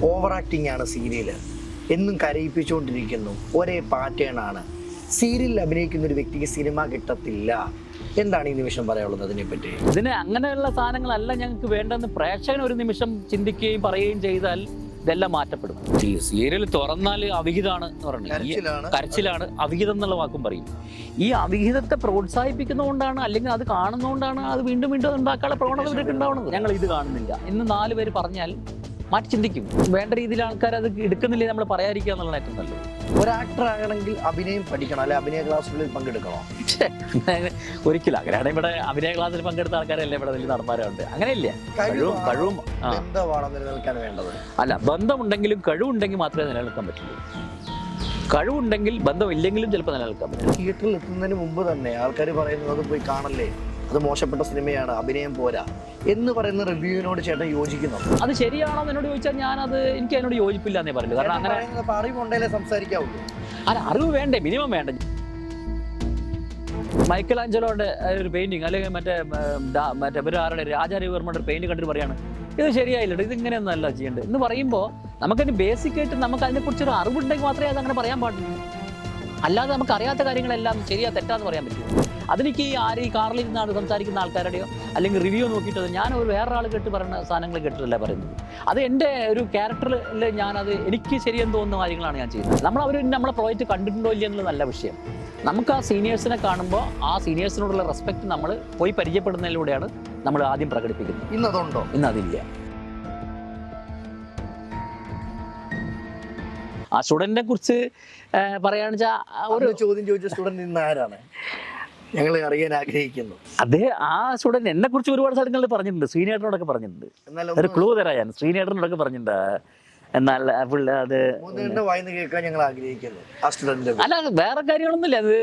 Over acting ആണ് serial, എന്നും കരയിപ്പിച്ചുകൊണ്ടിരിക്കുന്നു, ഒരേ പാറ്റേൺ ആണ്. സീരിയലിൽ അഭിനയിക്കുന്ന ഒരു വ്യക്തിക്ക് സിനിമ കിട്ടത്തില്ല. എന്താണ് ഈ നിമിഷം പറയാനുള്ളത് അതിനെപ്പറ്റി? ഇതിന് അങ്ങനെയുള്ള സാധനങ്ങളല്ല ഞങ്ങൾക്ക് വേണ്ടെന്ന് പ്രേക്ഷകൻ ഒരു നിമിഷം ചിന്തിക്കുകയും പറയുകയും ചെയ്താൽ ഇതെല്ലാം മാറ്റപ്പെടും. ഈ സീരിയൽ തുറന്നാൽ അവിഹിതമാണ് എന്ന് പറഞ്ഞു, കരച്ചിലാണ്, അവിഹിതം എന്നുള്ള വാക്കും പറയും. ഈ അവിഹിതത്തെ പ്രോത്സാഹിപ്പിക്കുന്നതുകൊണ്ടാണ്, അല്ലെങ്കിൽ അത് കാണുന്നതുകൊണ്ടാണ് അത് വീണ്ടും വീണ്ടും ഉണ്ടാക്കാനുള്ള പ്രവണത ഇവർക്ക് ഉണ്ടാവുന്നത്. ഞങ്ങൾ ഇത് കാണുന്നില്ല എന്ന് 4 പേര് പറഞ്ഞാൽ മാറ്റി ചിന്തിക്കും. വേണ്ട രീതിയിൽ ആൾക്കാർ അത് എടുക്കുന്നില്ലേ നമ്മൾ പറയാതിരിക്കുക എന്നുള്ളതാണ് ഏറ്റവും നല്ലത്. ഒരു ആക്ടർ ആകണമെങ്കിൽ അഭിനയം പഠിക്കണം, അല്ലെ അഭിനയ ക്ലാസ്സുകളിൽ പങ്കെടുക്കണോ? ഒരിക്കലും അങ്ങനെയാണ്. ഇവിടെ അഭിനയ ക്ലാസ്സിൽ പങ്കെടുത്ത ആൾക്കാരല്ലേ ഇവിടെ വലിയ നടന്മാരുണ്ട്. അങ്ങനെയില്ല. കഴിവും ബന്ധമാണ് നിലനിൽക്കാൻ വേണ്ടത്. അല്ല, ബന്ധമുണ്ടെങ്കിലും കഴിവുണ്ടെങ്കിൽ മാത്രമേ നിലനിൽക്കാൻ പറ്റുള്ളൂ. കഴിവുണ്ടെങ്കിൽ ബന്ധമില്ലെങ്കിലും ചിലപ്പോൾ നിലനിൽക്കാൻ പറ്റും. തിയേറ്ററിൽ എത്തുന്നതിന് മുമ്പ് തന്നെ ആൾക്കാർ പറയുന്നത് അത് പോയി കാണല്ലേ, അത് മോശപ്പെട്ട സിനിമയാണ്, അഭിനയം പോരാ എന്ന് പറയുന്ന റിവ്യൂവിനോട് ചേട്ടൻ യോജിക്കുന്നു? അത് ശരിയാണോ എന്നോട് ചോദിച്ചാൽ എനിക്ക് അതിനോട് യോജിപ്പില്ല എന്നേ പറയുള്ളൂ. കാരണം അങ്ങനെ അറിവുണ്ടെങ്കിലേ സംസാരിക്കാവുള്ളൂ. അല്ല, അറിവ് വേണ്ടേ, മിനിമം വേണ്ട. മൈക്കൽ ആഞ്ചലോയുടെ ഒരു പെയിന്റിങ്, അല്ലെങ്കിൽ മറ്റേ ഇവരാരുടെ രാജാരവിവർമ്മയുടെ ഒരു പെയിന്റ് കണ്ടിട്ട് പറയാണ് ഇത് ശരിയായില്ല, ഇത് ഇങ്ങനെയൊന്നും അല്ല ചെയ്യേണ്ടത് എന്ന് പറയുമ്പോൾ നമുക്കതിന് ബേസിക്കായിട്ട് നമുക്ക് അതിനെക്കുറിച്ചൊരു അറിവുണ്ടെങ്കിൽ മാത്രമേ അത് അങ്ങനെ പറയാൻ പാടുള്ളൂ. അല്ലാതെ നമുക്ക് അറിയാത്ത കാര്യങ്ങളെല്ലാം ശരിയാ തെറ്റാന്ന് പറയാൻ പറ്റും. അതെനിക്ക് ഈ കാറിൽ ഇരുന്നാണ് സംസാരിക്കുന്ന ആൾക്കാരുടെയോ അല്ലെങ്കിൽ റിവ്യൂ നോക്കിയിട്ടോ ഞാൻ വേറൊരാൾ കേട്ട് പറയുന്ന സാധനങ്ങൾ കേട്ടിട്ടല്ല പറയുന്നത്. അത് എൻ്റെ ഒരു ക്യാരക്ടറിൽ ഞാനത് എനിക്ക് ശരിയെന്ന് തോന്നുന്ന കാര്യങ്ങളാണ് ഞാൻ ചെയ്യുന്നത്. നമ്മളെ പ്രോജക്റ്റ് കണ്ടിട്ടുണ്ടോ ഇല്ല എന്നുള്ള നല്ല വിഷയം. നമുക്ക് ആ സീനിയേഴ്സിനെ കാണുമ്പോൾ ആ സീനിയേഴ്സിനോടുള്ള റെസ്പെക്ട് നമ്മൾ പോയി പരിചയപ്പെടുന്നതിലൂടെയാണ് നമ്മൾ ആദ്യം പ്രകടിപ്പിക്കുന്നത്. ഇന്നതുണ്ടോ? ഇന്നതില്ല. ആ സ്റ്റുഡൻറ്റിനെ കുറിച്ച് പറയുകയാണെന്ന് വെച്ചാൽ ഒരു ചോദ്യം ചോദിച്ച സ്റ്റുഡൻറ്റ് ഇന്ന് ആരാണ് ഞങ്ങൾ അറിയാൻ ആഗ്രഹിക്കുന്നു. ആ സ്റ്റുഡൻറ്റ് എന്നെ കുറിച്ച് ഒരുപാട് സ്ഥലങ്ങളിൽ പറഞ്ഞിട്ടുണ്ട്. ശ്രീനേട്ടനോടൊക്കെ പറഞ്ഞിട്ടുണ്ട്. ഒരു ക്ലൂ തരാം ഞാൻ. ശ്രീനേട്ടനോടൊക്കെ പറഞ്ഞിട്ടുണ്ട്. എന്നാൽ അത് കേൾക്കാൻ ഞങ്ങൾ ആഗ്രഹിക്കുന്നു. ആ സ്റ്റുഡന്റ് അല്ല, വേറെ കാര്യങ്ങളൊന്നുമില്ല. അത്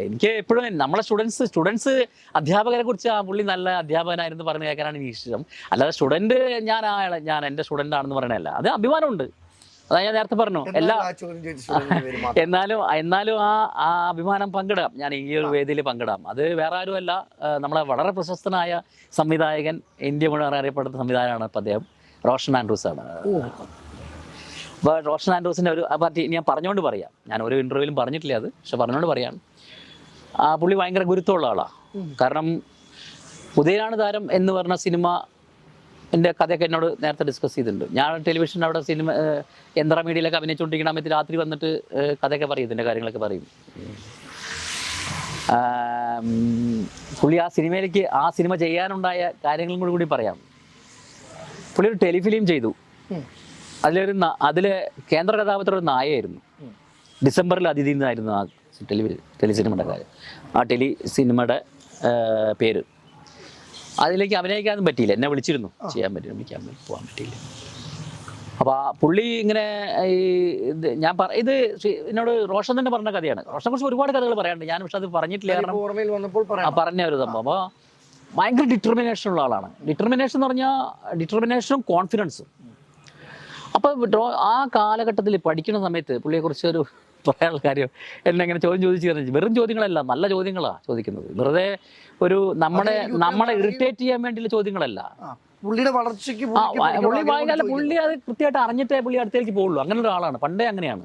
എനിക്ക് എപ്പോഴും നമ്മളെ സ്റ്റുഡൻസ് അധ്യാപകരെ കുറിച്ച് ആ പുള്ളി നല്ല അധ്യാപകനായിരുന്നു പറഞ്ഞു കേൾക്കാനാണ് എനിക്ക് ഇഷ്ടം. അല്ലാതെ സ്റ്റുഡൻറ്റ് ഞാൻ എൻ്റെ സ്റ്റുഡൻ്റ് ആണെന്ന് പറയണല്ല. അത് അഭിമാനമുണ്ട്. അതാ ഞാൻ നേരത്തെ പറഞ്ഞു. എന്നാലും ആ അഭിമാനം പങ്കിടാം. ഞാൻ ഈ ഒരു വേദിയിൽ പങ്കിടാം. അത് വേറെ ആരുമല്ല, നമ്മളെ വളരെ പ്രശസ്തനായ സംവിധായകൻ, ഇന്ത്യ മുഴുവൻ അറിയപ്പെടുന്ന സംവിധായകനാണ് ഇപ്പം അദ്ദേഹം, റോഷൻ ആൻഡ്രൂസ് ആണ്. അപ്പോൾ റോഷൻ ആൻഡ്രൂസിൻ്റെ ഒരു പാർട്ടി ഞാൻ പറഞ്ഞുകൊണ്ട് പറയാം. ഞാൻ ഒരു ഇൻ്റർവ്യൂവിലും പറഞ്ഞിട്ടില്ല അത്, പക്ഷെ പറഞ്ഞുകൊണ്ട് പറയാം. ആ പുള്ളി ഭയങ്കര ഗുരുത്വമുള്ള ആളാണ്. കാരണം ഉദയനാണ് താരം എന്ന് പറഞ്ഞ സിനിമ എൻ്റെ കഥയൊക്കെ എന്നോട് നേരത്തെ ഡിസ്കസ് ചെയ്തിട്ടുണ്ട്. ഞാൻ ടെലിവിഷൻ അവിടെ യന്ത്ര മീഡിയയിലൊക്കെ അഭിനയിച്ചുകൊണ്ടിരിക്കുന്ന സമയത്ത് രാത്രി വന്നിട്ട് കഥയൊക്കെ പറയും, ഇതിൻ്റെ കാര്യങ്ങളൊക്കെ പറയും. പുള്ളി ആ സിനിമ ചെയ്യാനുണ്ടായ കാര്യങ്ങളും കൂടി പറയാം. പുള്ളി ഒരു ടെലിഫിലിം ചെയ്തു. അതിലെ കേന്ദ്ര കഥാപാത്രം ഒരു നായയായിരുന്നു. ഡിസംബറിൽ അതിഥി എന്നായിരുന്നു ആ ടെലിസിനിമയുടെ കാര്യം. ആ ടെലിസിനിമയുടെ പേര്. അതിലേക്ക് അഭിനയിക്കാനും പറ്റിയില്ല. എന്നെ വിളിച്ചിരുന്നു, പോകാൻ പറ്റിയില്ല. അപ്പോൾ പുള്ളി ഇങ്ങനെ ഇത് എന്നോട് റോഷൻ തന്നെ പറഞ്ഞ കഥയാണ്. റോഷനെ കുറിച്ച് ഒരുപാട് കഥകൾ പറയാനുണ്ട്. ഞാൻ പക്ഷെ അത് പറഞ്ഞിട്ടില്ല. കാരണം പറഞ്ഞ ഒരു സംഭവം. അപ്പോൾ ഭയങ്കര ഡിറ്റർമിനേഷൻ ഉള്ള ആളാണ്. ഡിറ്റർമിനേഷൻ എന്ന് പറഞ്ഞാൽ ഡിറ്റർമിനേഷനും കോൺഫിഡൻസും. അപ്പോൾ ആ കാലഘട്ടത്തിൽ പഠിക്കുന്ന സമയത്ത് പുള്ളിയെക്കുറിച്ച് ഒരു പറയാനുള്ള കാര്യം എന്നെ ഇങ്ങനെ ചോദിച്ചു വെറും ചോദ്യങ്ങളല്ല, നല്ല ചോദ്യങ്ങളാണ് ചോദിക്കുന്നത്. വെറുതെ ഒരു നമ്മളെ ഇറിറ്റേറ്റ് ചെയ്യാൻ വേണ്ടിയുള്ള ചോദ്യങ്ങളല്ല. പുള്ളിയുടെ വളർച്ചയ്ക്ക് പുള്ളി അത് കൃത്യമായിട്ട് അറിഞ്ഞിട്ടേ പുള്ളി അടുത്തേക്ക് പോകുള്ളൂ. അങ്ങനെ ഒരാളാണ്. പണ്ടേ അങ്ങനെയാണ്.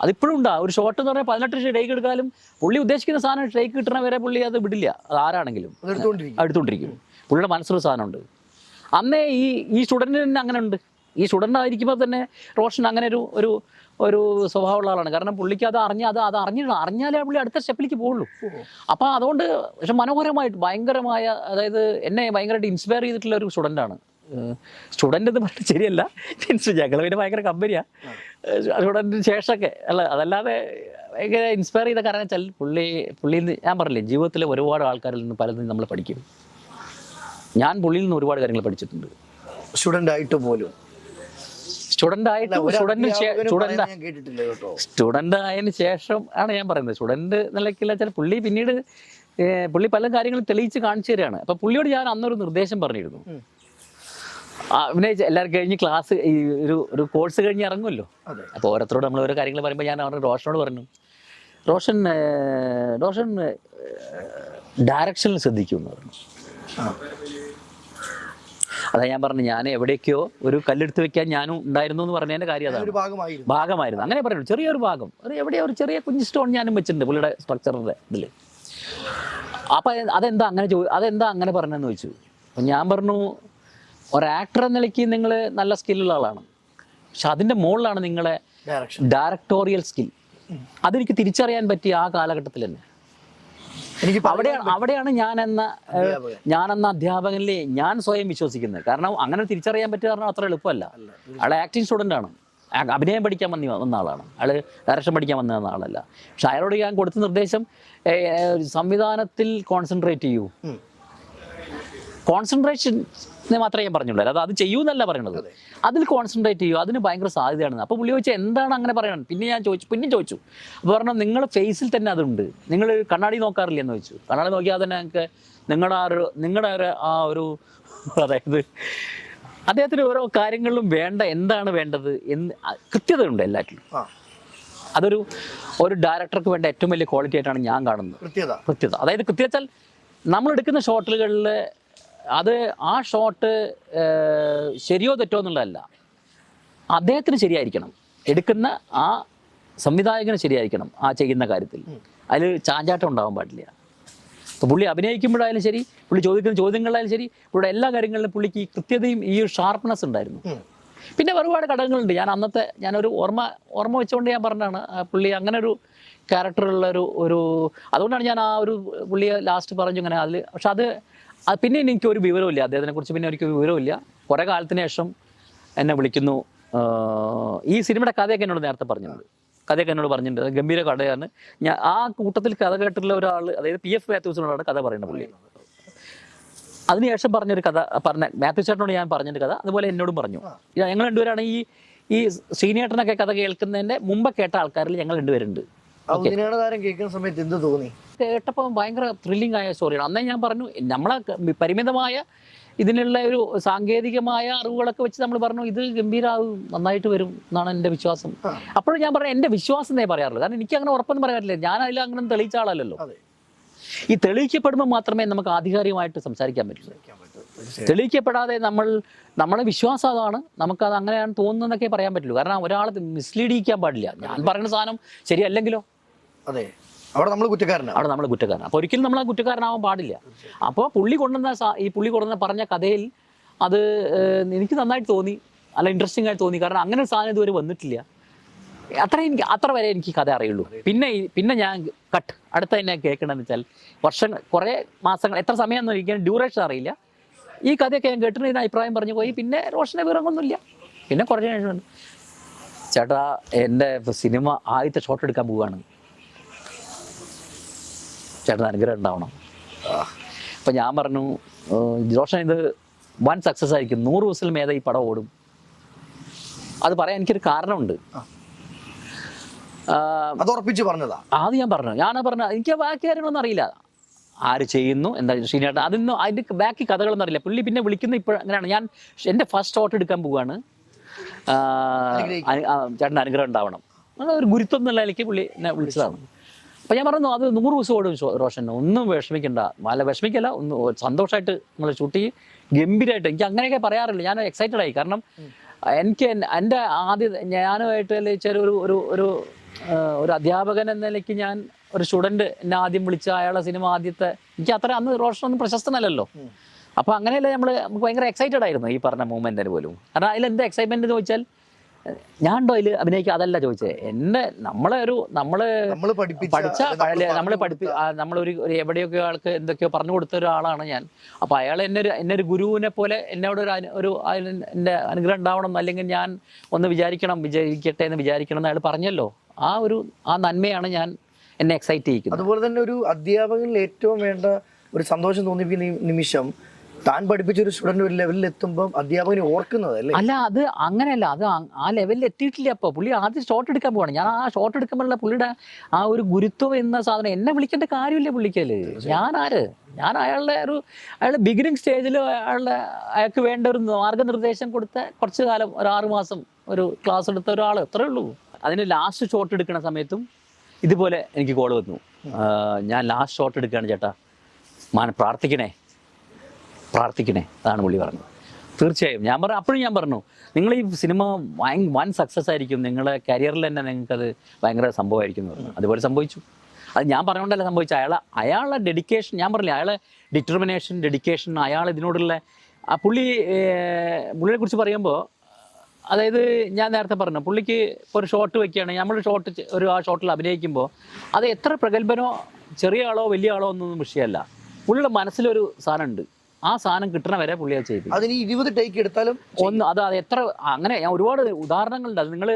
അതിപ്പോഴും ഉണ്ടാകും. ഒരു ഷോട്ട് എന്ന് പറഞ്ഞാൽ 18 ടേക്ക് എടുക്കാനും പുള്ളി ഉദ്ദേശിക്കുന്ന സാധനം ടേക്ക് കിട്ടണ വരെ പുള്ളി അത് വിടില്ല. അത് ആരാണെങ്കിലും എടുത്തുകൊണ്ടിരിക്കും. പുള്ളിയുടെ മനസ്സിലൊരു സാധനമുണ്ട്. അന്നേ ഈ സ്റ്റുഡൻറ്റിന് തന്നെ അങ്ങനെ ഉണ്ട്. ഈ സ്റ്റുഡൻ്റ് ആയിരിക്കുമ്പോൾ തന്നെ റോഷൻ അങ്ങനെ ഒരു സ്വഭാവമുള്ള ആളാണ്. കാരണം പുള്ളിക്ക് അത് അറിഞ്ഞാലേ പുള്ളി അടുത്ത സ്റ്റെപ്പിലേക്ക് പോകുള്ളൂ. അപ്പോൾ അതുകൊണ്ട് പക്ഷെ മനോഹരമായിട്ട് ഭയങ്കരമായ, അതായത് എന്നെ ഭയങ്കരമായിട്ട് ഇൻസ്പയർ ചെയ്തിട്ടുള്ള ഒരു സ്റ്റുഡൻ്റാണ്. സ്റ്റുഡൻ്റ് എന്ന് പറഞ്ഞാൽ ശരിയല്ല, ഞങ്ങൾ പിന്നെ ഭയങ്കര കമ്പനിയാണ്. സ്റ്റുഡൻറ്റിന് ശേഷമൊക്കെ അല്ല, അതല്ലാതെ ഭയങ്കര ഇൻസ്പയർ ചെയ്ത കാരണം വെച്ചാൽ പുള്ളിയിൽ നിന്ന് ഞാൻ പറഞ്ഞില്ലേ, ജീവിതത്തിലെ ഒരുപാട് ആൾക്കാരിൽ നിന്ന് പലതും നമ്മൾ പഠിക്കും. ഞാൻ പുള്ളിയിൽ നിന്ന് ഒരുപാട് കാര്യങ്ങൾ പഠിച്ചിട്ടുണ്ട്. സ്റ്റുഡൻ്റ് ആയതിനു ശേഷം ആണ് ഞാൻ പറയുന്നത്. സ്റ്റുഡൻറ് നിലയ്ക്കില്ല വെച്ചാൽ പുള്ളി പല കാര്യങ്ങളും തെളിയിച്ച് കാണിച്ചു തരികയാണ്. അപ്പം പുള്ളിയോട് ഞാൻ അന്നൊരു നിർദ്ദേശം പറഞ്ഞിരുന്നു. എല്ലാവരും കഴിഞ്ഞ് ക്ലാസ് ഒരു കോഴ്സ് കഴിഞ്ഞ് ഇറങ്ങുമല്ലോ. അപ്പോൾ ഓരോരുത്തരോട് നമ്മൾ ഓരോ കാര്യങ്ങൾ പറയുമ്പോൾ ഞാൻ റോഷനോട് പറഞ്ഞു, റോഷൻ ഡയറക്ഷനിൽ ശ്രദ്ധിക്കുമെന്ന് പറഞ്ഞു. അതാ ഞാൻ പറഞ്ഞു, ഞാൻ എവിടേക്കോ ഒരു കല്ലെടുത്ത് വെക്കാൻ ഞാനും ഉണ്ടായിരുന്നു എന്ന് പറഞ്ഞതിൻ്റെ കാര്യം ഒരു അതാണ്. ഭാഗമായിരുന്നു അങ്ങനെ പറയുള്ളൂ, ചെറിയൊരു ഭാഗം, ഒരു എവിടെയോ ഒരു ചെറിയ കുഞ്ഞ് സ്റ്റോൺ ഞാനും വെച്ചിട്ടുണ്ട് പുള്ളിയുടെ സ്ട്രക്ചറിൻ്റെ ഇതിൽ. അപ്പോൾ അതെന്താ അങ്ങനെ പറഞ്ഞതെന്ന് ചോദിച്ചു. അപ്പം ഞാൻ പറഞ്ഞു, ഒരാക്ടർ എന്ന നിലയ്ക്ക് നിങ്ങൾ നല്ല സ്കില്ലുള്ള ആളാണ്, പക്ഷെ അതിൻ്റെ മുകളിലാണ് നിങ്ങളെ ഡയറക്ടോറിയൽ സ്കിൽ. അതെനിക്ക് തിരിച്ചറിയാൻ പറ്റി ആ കാലഘട്ടത്തിൽ തന്നെ. അവിടെയാണ് ഞാനെന്ന അധ്യാപകനിലെ ഞാൻ സ്വയം വിശ്വസിക്കുന്നത്. കാരണം അങ്ങനെ തിരിച്ചറിയാൻ പറ്റുക പറഞ്ഞാൽ അത്ര എളുപ്പമല്ല. അയാൾ ആക്ടിങ് സ്റ്റുഡൻ്റ് ആണ്, അഭിനയം പഠിക്കാൻ വന്ന ആളാണ്, അയാൾ ഡയറക്ഷൻ പഠിക്കാൻ വന്ന ആളല്ല. പക്ഷെ അയാളോട് ഞാൻ കൊടുത്ത നിർദ്ദേശം സംവിധാനത്തിൽ കോൺസെൻട്രേറ്റ് ചെയ്യൂ, കോൺസെൻട്രേഷനെ മാത്രമേ ഞാൻ പറഞ്ഞുള്ളൂ, അല്ലാതെ അത് ചെയ്യൂ എന്നല്ല പറയണത്. അതിൽ കോൺസെൻട്രേറ്റ് ചെയ്യൂ, അതിന് ഭയങ്കര സാധ്യതയാണ്. അപ്പോൾ പുള്ളി ചോദിച്ചാൽ എന്താണ് അങ്ങനെ പറയണം. പിന്നെ ഞാൻ ചോദിച്ചു അപ്പോൾ പറഞ്ഞു, നിങ്ങളുടെ ഫേസിൽ തന്നെ അതുണ്ട്, നിങ്ങൾ കണ്ണാടി നോക്കാറില്ല എന്ന് ചോദിച്ചു. കണ്ണാടി നോക്കിയാൽ തന്നെ ഞങ്ങൾക്ക് നിങ്ങളുടെ ആ ഒരു അതായത് അദ്ദേഹത്തിന് ഓരോ കാര്യങ്ങളിലും എന്താണ് വേണ്ടത് എന്ന് കൃത്യതയുണ്ട് എല്ലാറ്റിലും. ഒരു ഡയറക്ടർക്ക് വേണ്ട ഏറ്റവും വലിയ ക്വാളിറ്റി ആയിട്ടാണ് ഞാൻ കാണുന്നത്, കൃത്യത. അതായത് കൃത്യത വെച്ചാൽ നമ്മളെടുക്കുന്ന ഷോട്ടുകളിൽ ആ ഷോട്ട് ശരിയോ തെറ്റോ എന്നുള്ളതല്ല, അദ്ദേഹത്തിന് ശരിയായിരിക്കണം, എടുക്കുന്ന ആ സംവിധായകന് ശരിയായിരിക്കണം ആ ചെയ്യുന്ന കാര്യത്തിൽ. അതിൽ ചാഞ്ചാട്ടം ഉണ്ടാകാൻ പാടില്ല. അപ്പോൾ പുള്ളി അഭിനയിക്കുമ്പോഴായാലും ശരി, പുള്ളി ചോദിക്കുന്ന ചോദ്യങ്ങളിലായാലും ശരി, പുള്ളിയുടെ എല്ലാ കാര്യങ്ങളിലും പുള്ളിക്ക് ഈ കൃത്യതയും ഈ ഒരു ഷാർപ്പ്നെസ് ഉണ്ടായിരുന്നു. പിന്നെ ഒരുപാട് ഘടകങ്ങളുണ്ട്. ഞാനൊരു ഓർമ്മ വെച്ചുകൊണ്ട് ഞാൻ പറഞ്ഞതാണ്, പുള്ളി അങ്ങനെ ഒരു ക്യാരക്ടറുള്ള ഒരു അതുകൊണ്ടാണ് ഞാൻ ആ ഒരു പുള്ളിയെ ലാസ്റ്റ് പറഞ്ഞു ഇങ്ങനെ അതിൽ. പക്ഷെ അത് പിന്നെ എനിക്കൊരു വിവരമില്ല അദ്ദേഹത്തിനെ കുറിച്ച്, പിന്നെ എനിക്കൊരു വിവരമില്ല. കുറേ കാലത്തിന് ശേഷം എന്നെ വിളിക്കുന്നു. ഈ സിനിമയുടെ കഥയൊക്കെ എന്നോട് നേരത്തെ പറഞ്ഞിട്ടുണ്ട്, ഗംഭീര കഥയാണ്. ആ കൂട്ടത്തിൽ കഥ കേട്ടിട്ടുള്ള ഒരാൾ, അതായത് PF മാത്യൂസിനോടാണ് കഥ പറയുന്നത് പുള്ളി. അതിനുശേഷം മാത്യു ചേട്ടനോട് ഞാൻ പറഞ്ഞൊരു കഥ അതുപോലെ എന്നോടും പറഞ്ഞു. ഞങ്ങൾ രണ്ടുപേരാണ് ഈ ശ്രീനേട്ടനൊക്കെ കഥ കേൾക്കുന്നതിൻ്റെ മുമ്പ് കേട്ട ആൾക്കാരിൽ ഞങ്ങൾ രണ്ടുപേരുണ്ട്. കേൾക്കുന്ന സമയത്ത് എന്ത് തോന്നി? കേട്ടപ്പോൾ ഭയങ്കര ത്രില്ലിംഗ് ആയ സ്റ്റോറിയാണ്. അന്നേ ഞാൻ പറഞ്ഞു, നമ്മളെ പരിമിതമായ ഇതിനുള്ള ഒരു സാങ്കേതികമായ അറിവുകളൊക്കെ വെച്ച് നമ്മൾ പറഞ്ഞു ഇത് ഗംഭീരാവും, നന്നായിട്ട് വരും എന്നാണ് എൻ്റെ വിശ്വാസം. അപ്പോഴും ഞാൻ പറഞ്ഞു എൻ്റെ വിശ്വാസം എന്നേ പറയാറുള്ളൂ. കാരണം എനിക്ക് അങ്ങനെ ഉറപ്പൊന്നും പറയാൻ പറ്റില്ല, ഞാൻ അതിൽ അങ്ങനെ തെളിയിച്ച ആളല്ലല്ലോ. ഈ തെളിയിക്കപ്പെടുമ്പോൾ മാത്രമേ നമുക്ക് ആധികാരികമായിട്ട് സംസാരിക്കാൻ പറ്റൂ. തെളിയിക്കപ്പെടാതെ നമ്മളെ വിശ്വാസം അതാണ്, നമുക്കത് അങ്ങനെയാണ് തോന്നുന്നതെന്നൊക്കെ പറയാൻ പറ്റുള്ളൂ. കാരണം ഒരാളെ മിസ്ലീഡ് ചെയ്യിക്കാൻ പാടില്ല. ഞാൻ പറയുന്ന സാധനം ശരിയല്ലെങ്കിലോ അവിടെ നമ്മൾ കുറ്റക്കാരനാണ്. അപ്പോൾ ഒരിക്കലും നമ്മൾ കുറ്റക്കാരനാവാൻ പാടില്ല. അപ്പോൾ പുള്ളി കൊണ്ടുവന്ന പറഞ്ഞ കഥയിൽ അത് എനിക്ക് നന്നായിട്ട് തോന്നി, നല്ല ഇൻട്രസ്റ്റിംഗ് ആയിട്ട് തോന്നി. കാരണം അങ്ങനെ ഒരു സാധനം ഇതുവരെ വന്നിട്ടില്ല. അത്ര വരെ എനിക്ക് കഥ അറിയുള്ളൂ. പിന്നെ ഞാൻ അടുത്ത തന്നെ കേൾക്കണമെന്ന് വെച്ചാൽ കുറേ മാസങ്ങൾ, എത്ര സമയം എന്ന് എനിക്ക് ഡ്യൂറേഷൻ അറിയില്ല. ഈ കഥയൊക്കെ ഞാൻ കേട്ടിട്ട് ഇതിന് അഭിപ്രായം പറഞ്ഞു പോയി. പിന്നെ റോഷനെ വിവരമൊന്നുമില്ല. പിന്നെ കുറച്ച് ശേഷം, ചേട്ടാ എൻ്റെ സിനിമ ആദ്യത്തെ ഷോട്ട് എടുക്കാൻ പോവുകയാണ്, ചേട്ടൻ അനുഗ്രഹം ഉണ്ടാവണം. അപ്പം ഞാൻ പറഞ്ഞു, റോഷൻ ഇത് വൻ സക്സസ് ആയിരിക്കും, 100 ദിവസത്തിൽ മേലെ ഈ പടം ഓടും. അത് പറയാൻ എനിക്കൊരു കാരണമുണ്ട്. അത് ഉറപ്പിച്ച് പറഞ്ഞതാ. അത് ഞാൻ പറഞ്ഞു എനിക്ക് ബാക്കി കാര്യങ്ങളൊന്നും അറിയില്ല, ആര് ചെയ്യുന്നു എന്താ ശ്രീനേട്ടൻ, അതിൻ്റെ ബാക്കി കഥകളൊന്നും അറിയില്ല. പുള്ളി പിന്നെ വിളിക്കുന്ന ഇപ്പോൾ അങ്ങനെയാണ്, ഞാൻ എൻ്റെ ഫസ്റ്റ് ഷോട്ട് എടുക്കാൻ പോവുകയാണ്, ചേട്ടൻ അനുഗ്രഹം ഉണ്ടാവണം. ഒരു ഗുരുത്വം എന്നുള്ള നിലയ്ക്ക് പുള്ളി എന്നെ വിളിച്ചതാണ്. അപ്പം ഞാൻ പറഞ്ഞു, അത് 100 ദിവസം ഓടും റോഷൻ, ഒന്നും വിഷമിക്കണ്ട, വിഷമിക്കല്ല, ഒന്ന് സന്തോഷമായിട്ട് നമ്മൾ ഷൂട്ട് ചെയ്യും, ഗംഭീരമായിട്ട്. എനിക്ക് അങ്ങനെയൊക്കെ പറയാറില്ല, ഞാൻ എക്സൈറ്റഡ് ആയി. കാരണം എൻ്റെ ഞാനുമായിട്ട് ഒരു അധ്യാപകൻ എന്ന നിലയ്ക്ക് ഞാൻ ഒരു സ്റ്റുഡൻറ്റ് എന്നെ ആദ്യം വിളിച്ച അയാളുടെ സിനിമ ആദ്യത്തെ, എനിക്ക് അത്ര അന്ന് റോഷനൊന്നും പ്രശസ്തനല്ലല്ലോ. അപ്പോൾ അങ്ങനെയല്ലേ നമുക്ക് ഭയങ്കര എക്സൈറ്റഡ് ആയിരുന്നു ഈ പറഞ്ഞ മൂവ്മെൻറ്റിന് പോലും. കാരണം അതിലെന്താ എക്സൈറ്റ്മെൻറ്റ് എന്ന് ചോദിച്ചാൽ, ഞാൻ ഉണ്ടോ അതിൽ അഭിനയിക്കുക, അതല്ല ചോദിച്ചത്. നമ്മൾ പഠിച്ച നമ്മളൊരു എവിടെയൊക്കെ ആൾക്ക് എന്തൊക്കെയോ പറഞ്ഞു കൊടുത്ത ഒരാളാണ് ഞാൻ. അപ്പോൾ അയാൾ എന്നെ ഒരു ഗുരുവിനെ പോലെ എന്നോട് എൻ്റെ അനുഗ്രഹം ഉണ്ടാവണം, അല്ലെങ്കിൽ ഞാൻ ഒന്ന് വിജയിക്കട്ടെ എന്ന് വിചാരിക്കണം എന്ന് അയാൾ പറഞ്ഞല്ലോ. ആ നന്മയാണ് എന്നെ എക്സൈറ്റ് ചെയ്യിക്കുന്നത്. അതുപോലെ തന്നെ ഒരു അധ്യാപകനിൽ ഏറ്റവും വേണ്ട ഒരു സന്തോഷം തോന്നിപ്പിക്കുന്ന നിമിഷം, താൻ പഠിപ്പിച്ചൊരു സ്റ്റുഡന്റ് ഒരു ലെവലിൽ എത്തുമ്പോൾ അധ്യാപകനെ ഓർക്കുന്നത് അല്ല, അത് അങ്ങനെയല്ല, അത് ആ ലെവലിൽ എത്തിയിട്ടില്ല. അപ്പോൾ പുള്ളി ആദ്യം ഷോട്ട് എടുക്കാൻ പോവാണ്. ഞാൻ ആ ഷോട്ട് എടുക്കുമ്പോഴുള്ള പുള്ളിയുടെ ആ ഒരു ഗുരുത്വം എന്ന സാധനം, എന്നെ വിളിക്കേണ്ട കാര്യമില്ല പുള്ളിക്കല്. ഞാൻ അയാളുടെ ബിഗിനിങ് സ്റ്റേജിൽ അയാൾക്ക് വേണ്ട ഒരു മാർഗനിർദ്ദേശം കൊടുത്ത കുറച്ച് കാലം, ഒരു 6 മാസം ഒരു ക്ലാസ് എടുത്ത ഒരാൾ, അത്രേ ഉള്ളൂ. അതിന് ലാസ്റ്റ് ഷോട്ട് എടുക്കുന്ന സമയത്തും ഇതുപോലെ എനിക്ക് കോൾ വന്നു, ഞാൻ ലാസ്റ്റ് ഷോട്ട് എടുക്കുകയാണ് ചേട്ടാ, പ്രാർത്ഥിക്കണേ, അതാണ് പുള്ളി പറഞ്ഞത്. തീർച്ചയായും അപ്പോഴും ഞാൻ പറഞ്ഞു നിങ്ങൾ ഈ സിനിമ വൻ സക്സസ് ആയിരിക്കും, നിങ്ങളെ കരിയറിൽ തന്നെ നിങ്ങൾക്കത് ഭയങ്കര സംഭവമായിരിക്കും എന്ന് പറഞ്ഞു. അതുപോലെ സംഭവിച്ചു. അത് ഞാൻ പറഞ്ഞുകൊണ്ടല്ല സംഭവിച്ചു. അയാളുടെ ഡെഡിക്കേഷൻ, ഞാൻ പറഞ്ഞില്ല, അയാളെ ഡിറ്റർമിനേഷൻ, ഡെഡിക്കേഷൻ, അയാൾ ഇതിനോടുള്ള പുള്ളിയെ കുറിച്ച് പറയുമ്പോൾ, അതായത് ഞാൻ നേരത്തെ പറഞ്ഞു, പുള്ളിക്ക് ഇപ്പോൾ ഒരു ഷോട്ട് വയ്ക്കുകയാണെങ്കിൽ നമ്മൾ ആ ഷോട്ടിൽ അഭിനയിക്കുമ്പോൾ അത് എത്ര പ്രഗത്ഭനോ ചെറിയ ആളോ വലിയ ആളോ ഒന്നും വിഷയമല്ല. പുള്ളിയുടെ മനസ്സിലൊരു സാധനമുണ്ട്, ആ സാധനം കിട്ടണ വരെ പുള്ളി അത് ചെയ്തു. അതിന് 20 ടേക്ക് എടുത്താലും അത് എത്ര അങ്ങനെ ഞാൻ ഒരുപാട് ഉദാഹരണങ്ങളുണ്ട്. അത് നിങ്ങൾ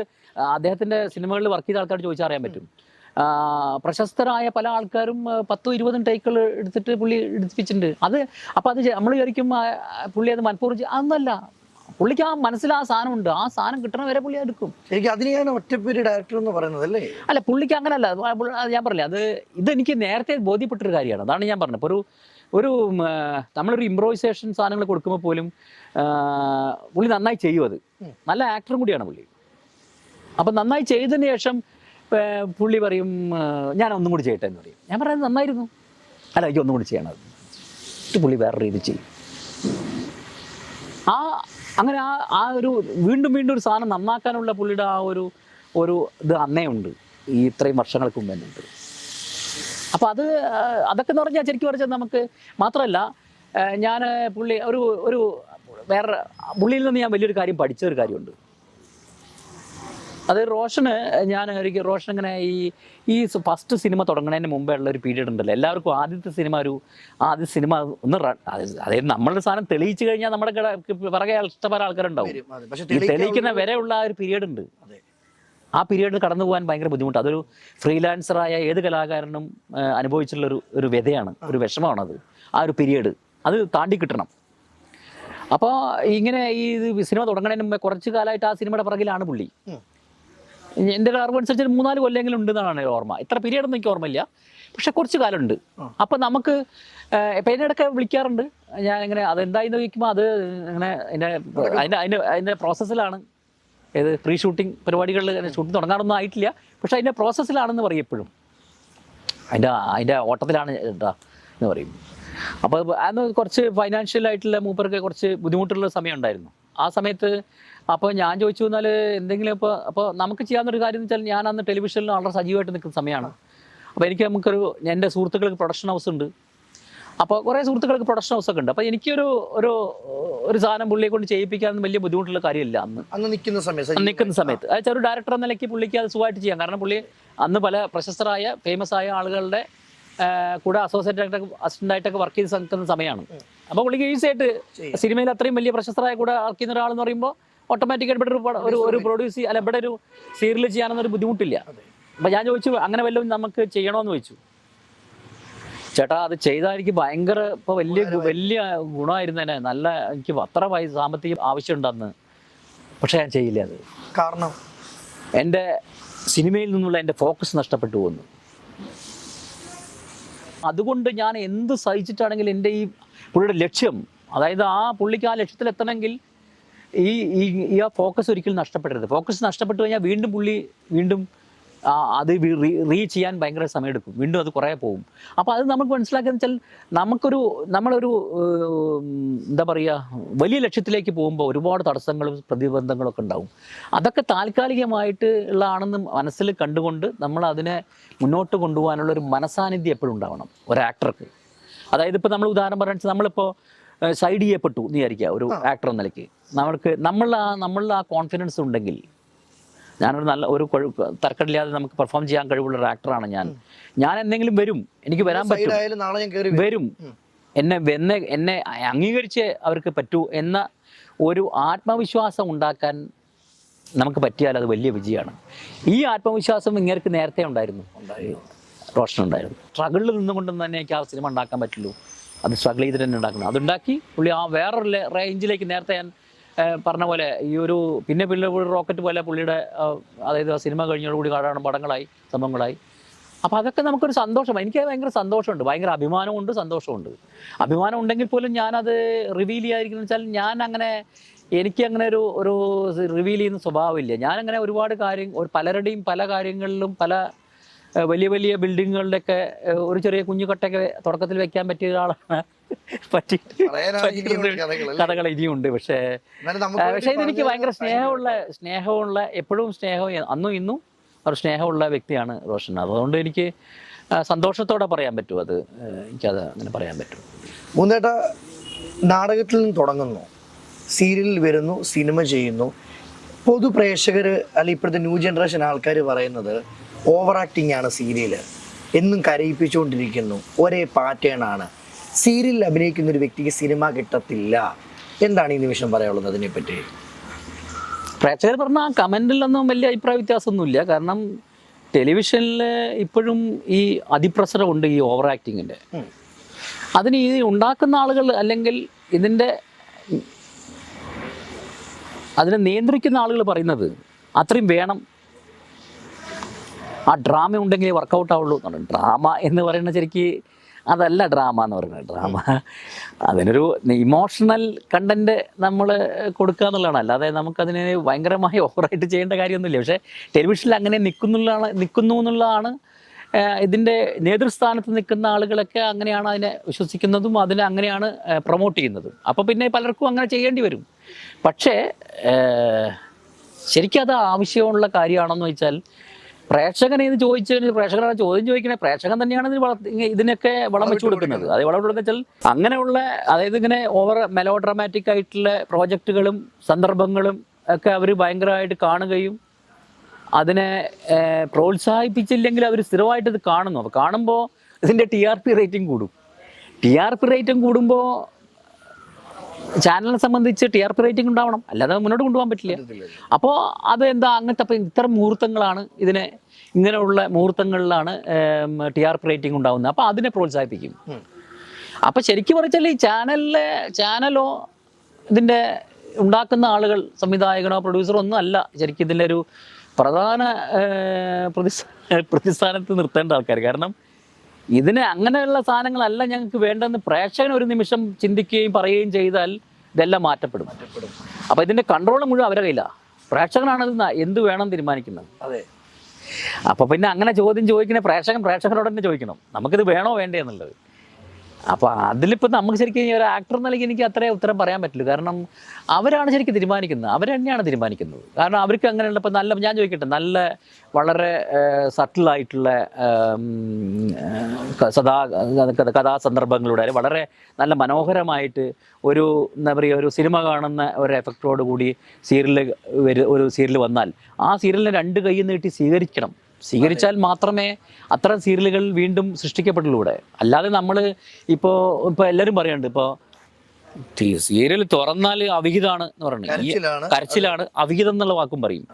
അദ്ദേഹത്തിൻ്റെ സിനിമകളിൽ വർക്ക് ചെയ്ത ആൾക്കാർ ചോദിച്ചാൽ അറിയാൻ പറ്റും. പ്രശസ്തരായ പല ആൾക്കാരും 10-20 ടേക്കുകൾ എടുത്തിട്ട് പുള്ളി എടുപ്പിച്ചിട്ടുണ്ട്. അപ്പോൾ അത് നമ്മൾ വിചാരിക്കും പുള്ളി അത് മനഃപൂർവ്വം അതൊന്നല്ല. പുള്ളിക്ക് ആ മനസ്സിൽ ആ സാധനം ഉണ്ട്, ആ സാധനം കിട്ടണ വരെ പുള്ളി എടുക്കും. എനിക്ക് അതിനെയാണ് ഒറ്റപ്പേര് ഡയറക്ടർ എന്ന് പറയുന്നത് അല്ലേ? അല്ല, പുള്ളിക്ക് അങ്ങനല്ല. ഞാൻ പറഞ്ഞില്ലേ, ഇതെനിക്ക് നേരത്തെ ബോധ്യപ്പെട്ടൊരു കാര്യമാണ്. അതാണ് ഞാൻ പറഞ്ഞത്. ഇപ്പോൾ നമ്മളൊരു ഇംപ്രോവൈസേഷൻ സാധനങ്ങൾ കൊടുക്കുമ്പോൾ പോലും പുള്ളി നന്നായി ചെയ്യും. അത് നല്ല ആക്ടറും കൂടിയാണ് പുള്ളി. അപ്പം നന്നായി ചെയ്തതിന് ശേഷം പുള്ളി പറയും ഞാൻ ഒന്നും കൂടി ചെയ്യട്ടെ എന്ന് പറയും. ഞാൻ പറയുന്നത് നന്നായിരുന്നു, അല്ല എനിക്ക് ഒന്നും കൂടി ചെയ്യണം. പുള്ളി വേറെ രീതി ചെയ്യും. അങ്ങനെ ആ ഒരു വീണ്ടും ഒരു സാധനം നന്നാക്കാനുള്ള പുള്ളിയുടെ ആ ഒരു ഇത് അന്നേ ഉണ്ട്, ഈ ഇത്രയും വർഷങ്ങൾക്ക് മുമ്പ് തന്നെ ഉണ്ട്. അപ്പോൾ അതൊക്കെ എന്ന് പറഞ്ഞാൽ ശരിക്കും പറഞ്ഞാൽ നമുക്ക് മാത്രമല്ല, ഞാൻ വേറെ പുള്ളിയിൽ നിന്ന് ഞാൻ വലിയൊരു കാര്യം പഠിച്ചൊരു കാര്യമുണ്ട്. അത് റോഷൻ ഇങ്ങനെ ഈ ഫസ്റ്റ് സിനിമ തുടങ്ങുന്നതിന് മുമ്പേ ഉള്ള ഒരു പീരീഡ് ഉണ്ടല്ലോ, എല്ലാവർക്കും ആദ്യ സിനിമ ഒന്ന് അതായത് നമ്മളുടെ സാധനം തെളിയിച്ചു കഴിഞ്ഞാൽ നമ്മുടെ പിറകെ ഇഷ്ടംപോലെ ആൾക്കാരുണ്ടാവും. ഈ തെളിയിക്കുന്ന വരെയുള്ള ആ ഒരു പീരീഡ് ഉണ്ട്. ആ പീരീഡിൽ കടന്നു പോകാൻ ഭയങ്കര ബുദ്ധിമുട്ട്. അതൊരു ഫ്രീലാൻസറായ ഏത് കലാകാരനും അനുഭവിച്ചിട്ടുള്ള ഒരു വ്യതയാണ്, ഒരു വിഷമമാണത്. ആ ഒരു പീരീഡ് അത് താണ്ടി കിട്ടണം. അപ്പോൾ ഇങ്ങനെ ഈ സിനിമ തുടങ്ങുന്നതിന് മുമ്പേ കുറച്ച് കാലമായിട്ട് ആ സിനിമയുടെ പിറകിലാണ് പുള്ളി. എൻ്റെ അറിവ് അനുസരിച്ച് 3-4 കൊല്ലെങ്കിലും ഉണ്ടെന്നാണ് ഓർമ്മ. ഇത്ര പീരീഡൊന്നും എനിക്ക് ഓർമ്മയില്ല, പക്ഷെ കുറച്ച് കാലമുണ്ട്. അപ്പം നമുക്ക് ഇപ്പം എന്നോടൊക്കെ വിളിക്കാറുണ്ട്. ഞാൻ ഇങ്ങനെ അതെന്തായെന്ന് ചോദിക്കുമ്പോൾ അത് ഇങ്ങനെ അതിൻ്റെ പ്രോസസ്സിലാണ്. ഏത് പ്രീ ഷൂട്ടിംഗ് പരിപാടികളിൽ ഷൂട്ടിംഗ് തുടങ്ങാനൊന്നും ആയിട്ടില്ല, പക്ഷെ അതിൻ്റെ പ്രോസസ്സിലാണെന്ന് പറയും എപ്പോഴും. അതിൻ്റെ ഓട്ടത്തിലാണ് എന്ന് പറയും. അപ്പോൾ അന്ന് കുറച്ച് ഫൈനാൻഷ്യലായിട്ടുള്ള മൂപ്പർക്ക് കുറച്ച് ബുദ്ധിമുട്ടുള്ള സമയം ഉണ്ടായിരുന്നു. ആ സമയത്ത് അപ്പോൾ ഞാൻ ചോദിച്ചു എന്നാൽ എന്തെങ്കിലും അപ്പോൾ നമുക്ക് ചെയ്യാവുന്നൊരു കാര്യം എന്ന് വെച്ചാൽ, ഞാൻ അന്ന് ടെലിവിഷനിൽ വളരെ സജീവമായിട്ട് നിൽക്കുന്ന സമയമാണ്. അപ്പോൾ എൻ്റെ സുഹൃത്തുക്കൾക്ക് പ്രൊഡക്ഷൻ ഹൗസ് ഉണ്ട്. അപ്പോൾ കുറേ സുഹൃത്തുക്കൾക്ക് പ്രൊഡക്ഷൻ ഹൗസൊക്കെ ഉണ്ട്. അപ്പോൾ എനിക്കൊരു സാധനം പുള്ളിയെ കൊണ്ട് ചെയ്യിപ്പിക്കാനൊന്നും വലിയ ബുദ്ധിമുട്ടുള്ള കാര്യമില്ല അന്ന് നിൽക്കുന്ന സമയത്ത്. അതായത് ഒരു ഡയറക്ടർ എന്ന നിലയ്ക്ക് പുള്ളിക്ക് അത് സുഖമായിട്ട് ചെയ്യാം. കാരണം പുള്ളി അന്ന് പല പ്രശസ്തരായ ഫേമസ് ആയ ആളുകളുടെ കൂടെ അസിസ്റ്റൻ്റായിട്ടൊക്കെ വർക്ക് ചെയ്ത് നിൽക്കുന്ന സമയമാണ്. അപ്പോൾ പുള്ളിക്ക് ഈസി ആയിട്ട് സിനിമയിൽ അത്രയും വലിയ പ്രശസ്തരായ കൂടെ വർക്ക് ചെയ്യുന്ന ഒരാളെന്ന് പറയുമ്പോൾ ഓട്ടോമാറ്റിക്കായിട്ട് ഇവിടെ ഒരു പ്രൊഡ്യൂസ് അല്ല ഇവിടെ ഒരു സീരിയൽ ചെയ്യാനൊന്നും ഒരു ബുദ്ധിമുട്ടില്ല. അപ്പം ഞാൻ ചോദിച്ചു അങ്ങനെ വല്ലതും നമുക്ക് ചെയ്യണമെന്ന് ചോദിച്ചു. ചേട്ടാ അത് ചെയ്താൽ എനിക്ക് ഭയങ്കര ഇപ്പോൾ വലിയ ഗുണമായിരുന്നേനെ, നല്ല എനിക്ക് അത്ര സാമ്പത്തിക ആവശ്യമുണ്ടെന്ന്. പക്ഷെ ഞാൻ ചെയ്യില്ല അത്. കാരണം എൻ്റെ സിനിമയിൽ നിന്നുള്ള എൻ്റെ ഫോക്കസ് നഷ്ടപ്പെട്ടു പോകുന്നു. അതുകൊണ്ട് ഞാൻ എന്ത് സഹിച്ചിട്ടാണെങ്കിൽ എൻ്റെ ഈ പുള്ളിയുടെ ലക്ഷ്യം, അതായത് പുള്ളിക്ക് ആ ലക്ഷ്യത്തിലെത്തണമെങ്കിൽ ഈ ഫോക്കസ് ഒരിക്കലും നഷ്ടപ്പെടരുത്. ഫോക്കസ് നഷ്ടപ്പെട്ടു കഴിഞ്ഞാൽ വീണ്ടും അത് ചെയ്യാൻ ഭയങ്കര സമയമെടുക്കും, വീണ്ടും അത് കുറേ പോകും. അപ്പോൾ അത് നമുക്ക് മനസ്സിലാക്കിയെന്ന് വെച്ചാൽ നമ്മളൊരു എന്താ പറയുക, വലിയ ലക്ഷ്യത്തിലേക്ക് പോകുമ്പോൾ ഒരുപാട് തടസ്സങ്ങളും പ്രതിബന്ധങ്ങളും ഒക്കെ ഉണ്ടാവും. അതൊക്കെ താൽക്കാലികമായിട്ട് ഉള്ളതാണെന്ന് മനസ്സിൽ കണ്ടുകൊണ്ട് നമ്മൾ അതിനെ മുന്നോട്ട് കൊണ്ടുപോകാനുള്ള ഒരു മനസാന്നിധ്യം എപ്പോഴും ഉണ്ടാവണം ഒരു ആക്ടർക്ക്. അതായത് ഇപ്പോൾ നമ്മൾ ഉദാഹരണം പറയുന്നത്, നമ്മളിപ്പോൾ സൈഡ് ചെയ്യപ്പെട്ടു എന്ന് വിചാരിക്കുക ഒരു ആക്ടർ എന്ന നിലയ്ക്ക്, നമ്മളിൽ ആ കോൺഫിഡൻസ് ഉണ്ടെങ്കിൽ, ഞാനൊരു ഒരു തർക്കമില്ലാതെ നമുക്ക് പെർഫോം ചെയ്യാൻ കഴിവുള്ള ഒരു ആക്ടറാണ് ഞാൻ എന്തെങ്കിലും വരും, എനിക്ക് വരാൻ പറ്റും, വരും, എന്നെ അംഗീകരിച്ച് അവർക്ക് പറ്റൂ എന്ന ഒരു ആത്മവിശ്വാസം ഉണ്ടാക്കാൻ നമുക്ക് പറ്റിയാൽ അത് വലിയ വിജയമാണ്. ഈ ആത്മവിശ്വാസം ഇങ്ങേർക്ക് നേരത്തെ ഉണ്ടായിരുന്നു, റോഷനുണ്ടായിരുന്നു. സ്ട്രഗിളിൽ നിന്നുകൊണ്ടൊന്നും തന്നെ എനിക്ക് ആ സിനിമ ഉണ്ടാക്കാൻ പറ്റുള്ളൂ. അത് സ്ട്രഗിൾ ചെയ്തിട്ട് തന്നെ ഉണ്ടാക്കണം. അതുണ്ടാക്കി പുള്ളി ആ വേറൊരു റേഞ്ചിലേക്ക്, നേരത്തെ ഞാൻ പറഞ്ഞ പോലെ പിന്നെ റോക്കറ്റ് പോലെ പുള്ളിയുടെ അതായത് ആ സിനിമ കഴിഞ്ഞോടുകൂടി പടങ്ങളായി, സംഭവങ്ങളായി. അപ്പോൾ അതൊക്കെ നമുക്കൊരു സന്തോഷമാണ്. എനിക്ക് ഭയങ്കര സന്തോഷമുണ്ട്, ഭയങ്കര അഭിമാനമുണ്ട്, സന്തോഷമുണ്ട്. അഭിമാനം ഉണ്ടെങ്കിൽ പോലും ഞാനത് റിവീൽ ചെയ്യാതിരിക്കുന്നത് വെച്ചാൽ എനിക്കങ്ങനെ ഒരു റിവീൽ ചെയ്യുന്ന സ്വഭാവമില്ല. ഞാനങ്ങനെ ഒരുപാട് പലരുടെയും പല കാര്യങ്ങളിലും പല വലിയ ബിൽഡിങ്ങുകളുടെയൊക്കെ ഒരു ചെറിയ കുഞ്ഞു കട്ടയൊക്കെ തുടക്കത്തിൽ വെക്കാൻ പറ്റിയ ഒരാളാണ് പറ്റിയിട്ട് പറയാനാണ് ഇനിയും കഥകളല്ലേ? കഥകൾ ഇനിയുണ്ട്. പക്ഷേ എന്നാലും നമുക്ക് വേണ്ടി പക്ഷേ ഇതെനിക്ക് ഭയങ്കര പറഞ്ഞ സ്നേഹമുള്ള എപ്പോഴും അന്നും ഇന്നും ഒരു സ്നേഹമുള്ള വ്യക്തിയാണ് റോഷൻ. അതുകൊണ്ട് എനിക്ക് സന്തോഷത്തോടെ പറയാൻ പറ്റും. എനിക്കത് അങ്ങനെ പറയാൻ പറ്റും. മൂന്നേട്ട നാടകത്തിൽ നിന്ന് തുടങ്ങുന്നു, സീരിയലിൽ വരുന്നു, സിനിമ ചെയ്യുന്നു. പൊതു പ്രേക്ഷകർ അല്ലെങ്കിൽ ഇപ്പോഴത്തെ ന്യൂ ജനറേഷൻ ആൾക്കാർ പറയുന്നത് ഓവർ ആക്ടിങ് ആണ് സീരിയൽ, എന്നും കരയിപ്പിച്ചുകൊണ്ടിരിക്കുന്നു, ഒരേ പാറ്റേൺ ആണ്. സീരിയലിൽ അഭിനയിക്കുന്ന ഒരു വ്യക്തിക്ക് സിനിമ കിട്ടത്തില്ല. എന്താണ് ഈ നിമിഷം പറയാനുള്ളത് അതിനെപ്പറ്റി? പ്രേക്ഷകർ പറഞ്ഞ ആ കമൻറ്റിലൊന്നും വലിയ അഭിപ്രായ വ്യത്യാസമൊന്നുമില്ല. കാരണം ടെലിവിഷനിൽ ഇപ്പോഴും ഈ അതിപ്രസരമുണ്ട് ഈ ഓവർ ആക്ടിങ്ങിൻ്റെ. അതിന് ഈ ഉണ്ടാക്കുന്ന ആളുകൾ അല്ലെങ്കിൽ അതിനെ നിയന്ത്രിക്കുന്ന ആളുകൾ പറയുന്നത് അത്രയും വേണം, ആ ഡ്രാമ ഉണ്ടെങ്കിലേ വർക്കൗട്ട് ആവുള്ളൂ എന്നാണ്. ഡ്രാമ എന്ന് പറയുന്നത് ശരിക്ക് അതല്ല ഡ്രാമ എന്ന് പറയുന്നത്. ഡ്രാമ അതിനൊരു ഇമോഷണൽ കണ്ടൻറ്റ് നമ്മൾ കൊടുക്കുക എന്നുള്ളതാണ്. അല്ലാതെ നമുക്കതിനെ ഭയങ്കരമായി ഓവറായിട്ട് ചെയ്യേണ്ട കാര്യമൊന്നുമില്ല. പക്ഷേ ടെലിവിഷനിൽ അങ്ങനെ നിൽക്കുന്നു എന്നുള്ളതാണ്. ഇതിൻ്റെ നേതൃസ്ഥാനത്ത് നിൽക്കുന്ന ആളുകളൊക്കെ അങ്ങനെയാണ് അതിനെ വിശ്വസിക്കുന്നതും അതിനെ അങ്ങനെയാണ് പ്രൊമോട്ട് ചെയ്യുന്നതും. അപ്പോൾ പിന്നെ പലർക്കും അങ്ങനെ ചെയ്യേണ്ടി വരും. പക്ഷേ ശരിക്കും അത് ആവശ്യമുള്ള കാര്യമാണെന്ന് വെച്ചാൽ പ്രേക്ഷകനെ ഇത് പ്രേക്ഷകനാണ് ചോദ്യം ചോദിക്കണേ, പ്രേക്ഷകൻ തന്നെയാണ് ഇതിനൊക്കെ വളം വെച്ച് കൊടുക്കുന്നത്. അത് വളം കൊടുക്കുക വെച്ചാൽ അങ്ങനെയുള്ള, അതായത് ഇങ്ങനെ ഓവർ മെലോ ഡ്രാമാറ്റിക് ആയിട്ടുള്ള പ്രോജക്റ്റുകളും സന്ദർഭങ്ങളും ഒക്കെ അവർ ഭയങ്കരമായിട്ട് കാണുകയും അതിനെ പ്രോത്സാഹിപ്പിച്ചില്ലെങ്കിൽ അവർ സ്ഥിരമായിട്ട് ഇത് കാണുന്നു. അപ്പോൾ കാണുമ്പോൾ ഇതിൻ്റെ TRP റേറ്റിംഗ് കൂടും. TRP റേറ്റിംഗ് കൂടുമ്പോൾ ചാനലിനെ സംബന്ധിച്ച് TRP റേറ്റിംഗ് ഉണ്ടാവണം, അല്ലാതെ മുന്നോട്ട് കൊണ്ടുപോകാൻ പറ്റില്ല. അപ്പോൾ അതെന്താ അങ്ങനത്തെ, അപ്പോൾ ഇത്തരം മുഹൂർത്തങ്ങളാണ് ഇങ്ങനെയുള്ള മുഹൂർത്തങ്ങളിലാണ് TRP റേറ്റിംഗ് ഉണ്ടാകുന്നത്. അപ്പോൾ അതിനെ പ്രോത്സാഹിപ്പിക്കും. അപ്പോൾ ശരിക്കും പറഞ്ഞാൽ ഈ ചാനലോ ഇതിൻ്റെ ഉണ്ടാക്കുന്ന ആളുകൾ, സംവിധായകനോ പ്രൊഡ്യൂസറോ ഒന്നും അല്ല ശരിക്കും ഇതിൻ്റെ ഒരു പ്രധാന പ്രതിസ്ഥാനത്ത് നിർത്തേണ്ട ആൾക്കാർ. കാരണം അങ്ങനെയുള്ള സാധനങ്ങളല്ല ഞങ്ങൾക്ക് വേണ്ടെന്ന് പ്രേക്ഷകൻ ഒരു നിമിഷം ചിന്തിക്കുകയും പറയുകയും ചെയ്താൽ ഇതെല്ലാം മാറ്റപ്പെടും. അപ്പോൾ ഇതിൻ്റെ കൺട്രോൾ മുഴുവൻ അവരുടെ കയ്യിലാണ്. പ്രേക്ഷകനാണ് ഇത് എന്ത് വേണം തീരുമാനിക്കുന്നത്. അതെ. അപ്പോൾ പിന്നെ അങ്ങനെ ചോദ്യം ചോദിക്കുന്ന പ്രേക്ഷകനോട് തന്നെ ചോദിക്കണം, നമുക്കിത് വേണോ വേണ്ടേ എന്നുള്ളത്. അപ്പോൾ അതിലിപ്പോൾ നമുക്ക് ശരിക്കും ഒരു ആക്ടർ നിലയ്ക്ക് എനിക്ക് അത്രേ ഉത്തരം പറയാൻ പറ്റില്ല. കാരണം അവരാണ് ശരിക്കും തീരുമാനിക്കുന്നത്, അവർ തന്നെയാണ് തീരുമാനിക്കുന്നത്. കാരണം അവർക്ക് അങ്ങനെയുള്ള, ഇപ്പോൾ ഞാൻ ചോദിക്കട്ടെ, വളരെ സട്ടിലായിട്ടുള്ള കഥാസന്ദർഭങ്ങളുടെ വളരെ നല്ല മനോഹരമായിട്ട് എന്താ പറയുക, ഒരു സിനിമ കാണുന്ന ഒരു എഫക്റ്റോട് കൂടി ഒരു സീരിയൽ വന്നാൽ ആ സീരിയലിനെ 2 കൈ നീട്ടി സ്വീകരിച്ചാൽ മാത്രമേ അത്തരം സീരിയലുകൾ വീണ്ടും സൃഷ്ടിക്കപ്പെട്ടുള്ളൂടെ. അല്ലാതെ നമ്മൾ ഇപ്പോൾ എല്ലാവരും പറയുന്നുണ്ട്, ഇപ്പോൾ സീരിയൽ തുറന്നാൽ അവിഹിതമാണ് എന്ന് പറയുന്നത്, കരച്ചിലാണ്, അവിഹിതം എന്നുള്ള വാക്കും പറയും.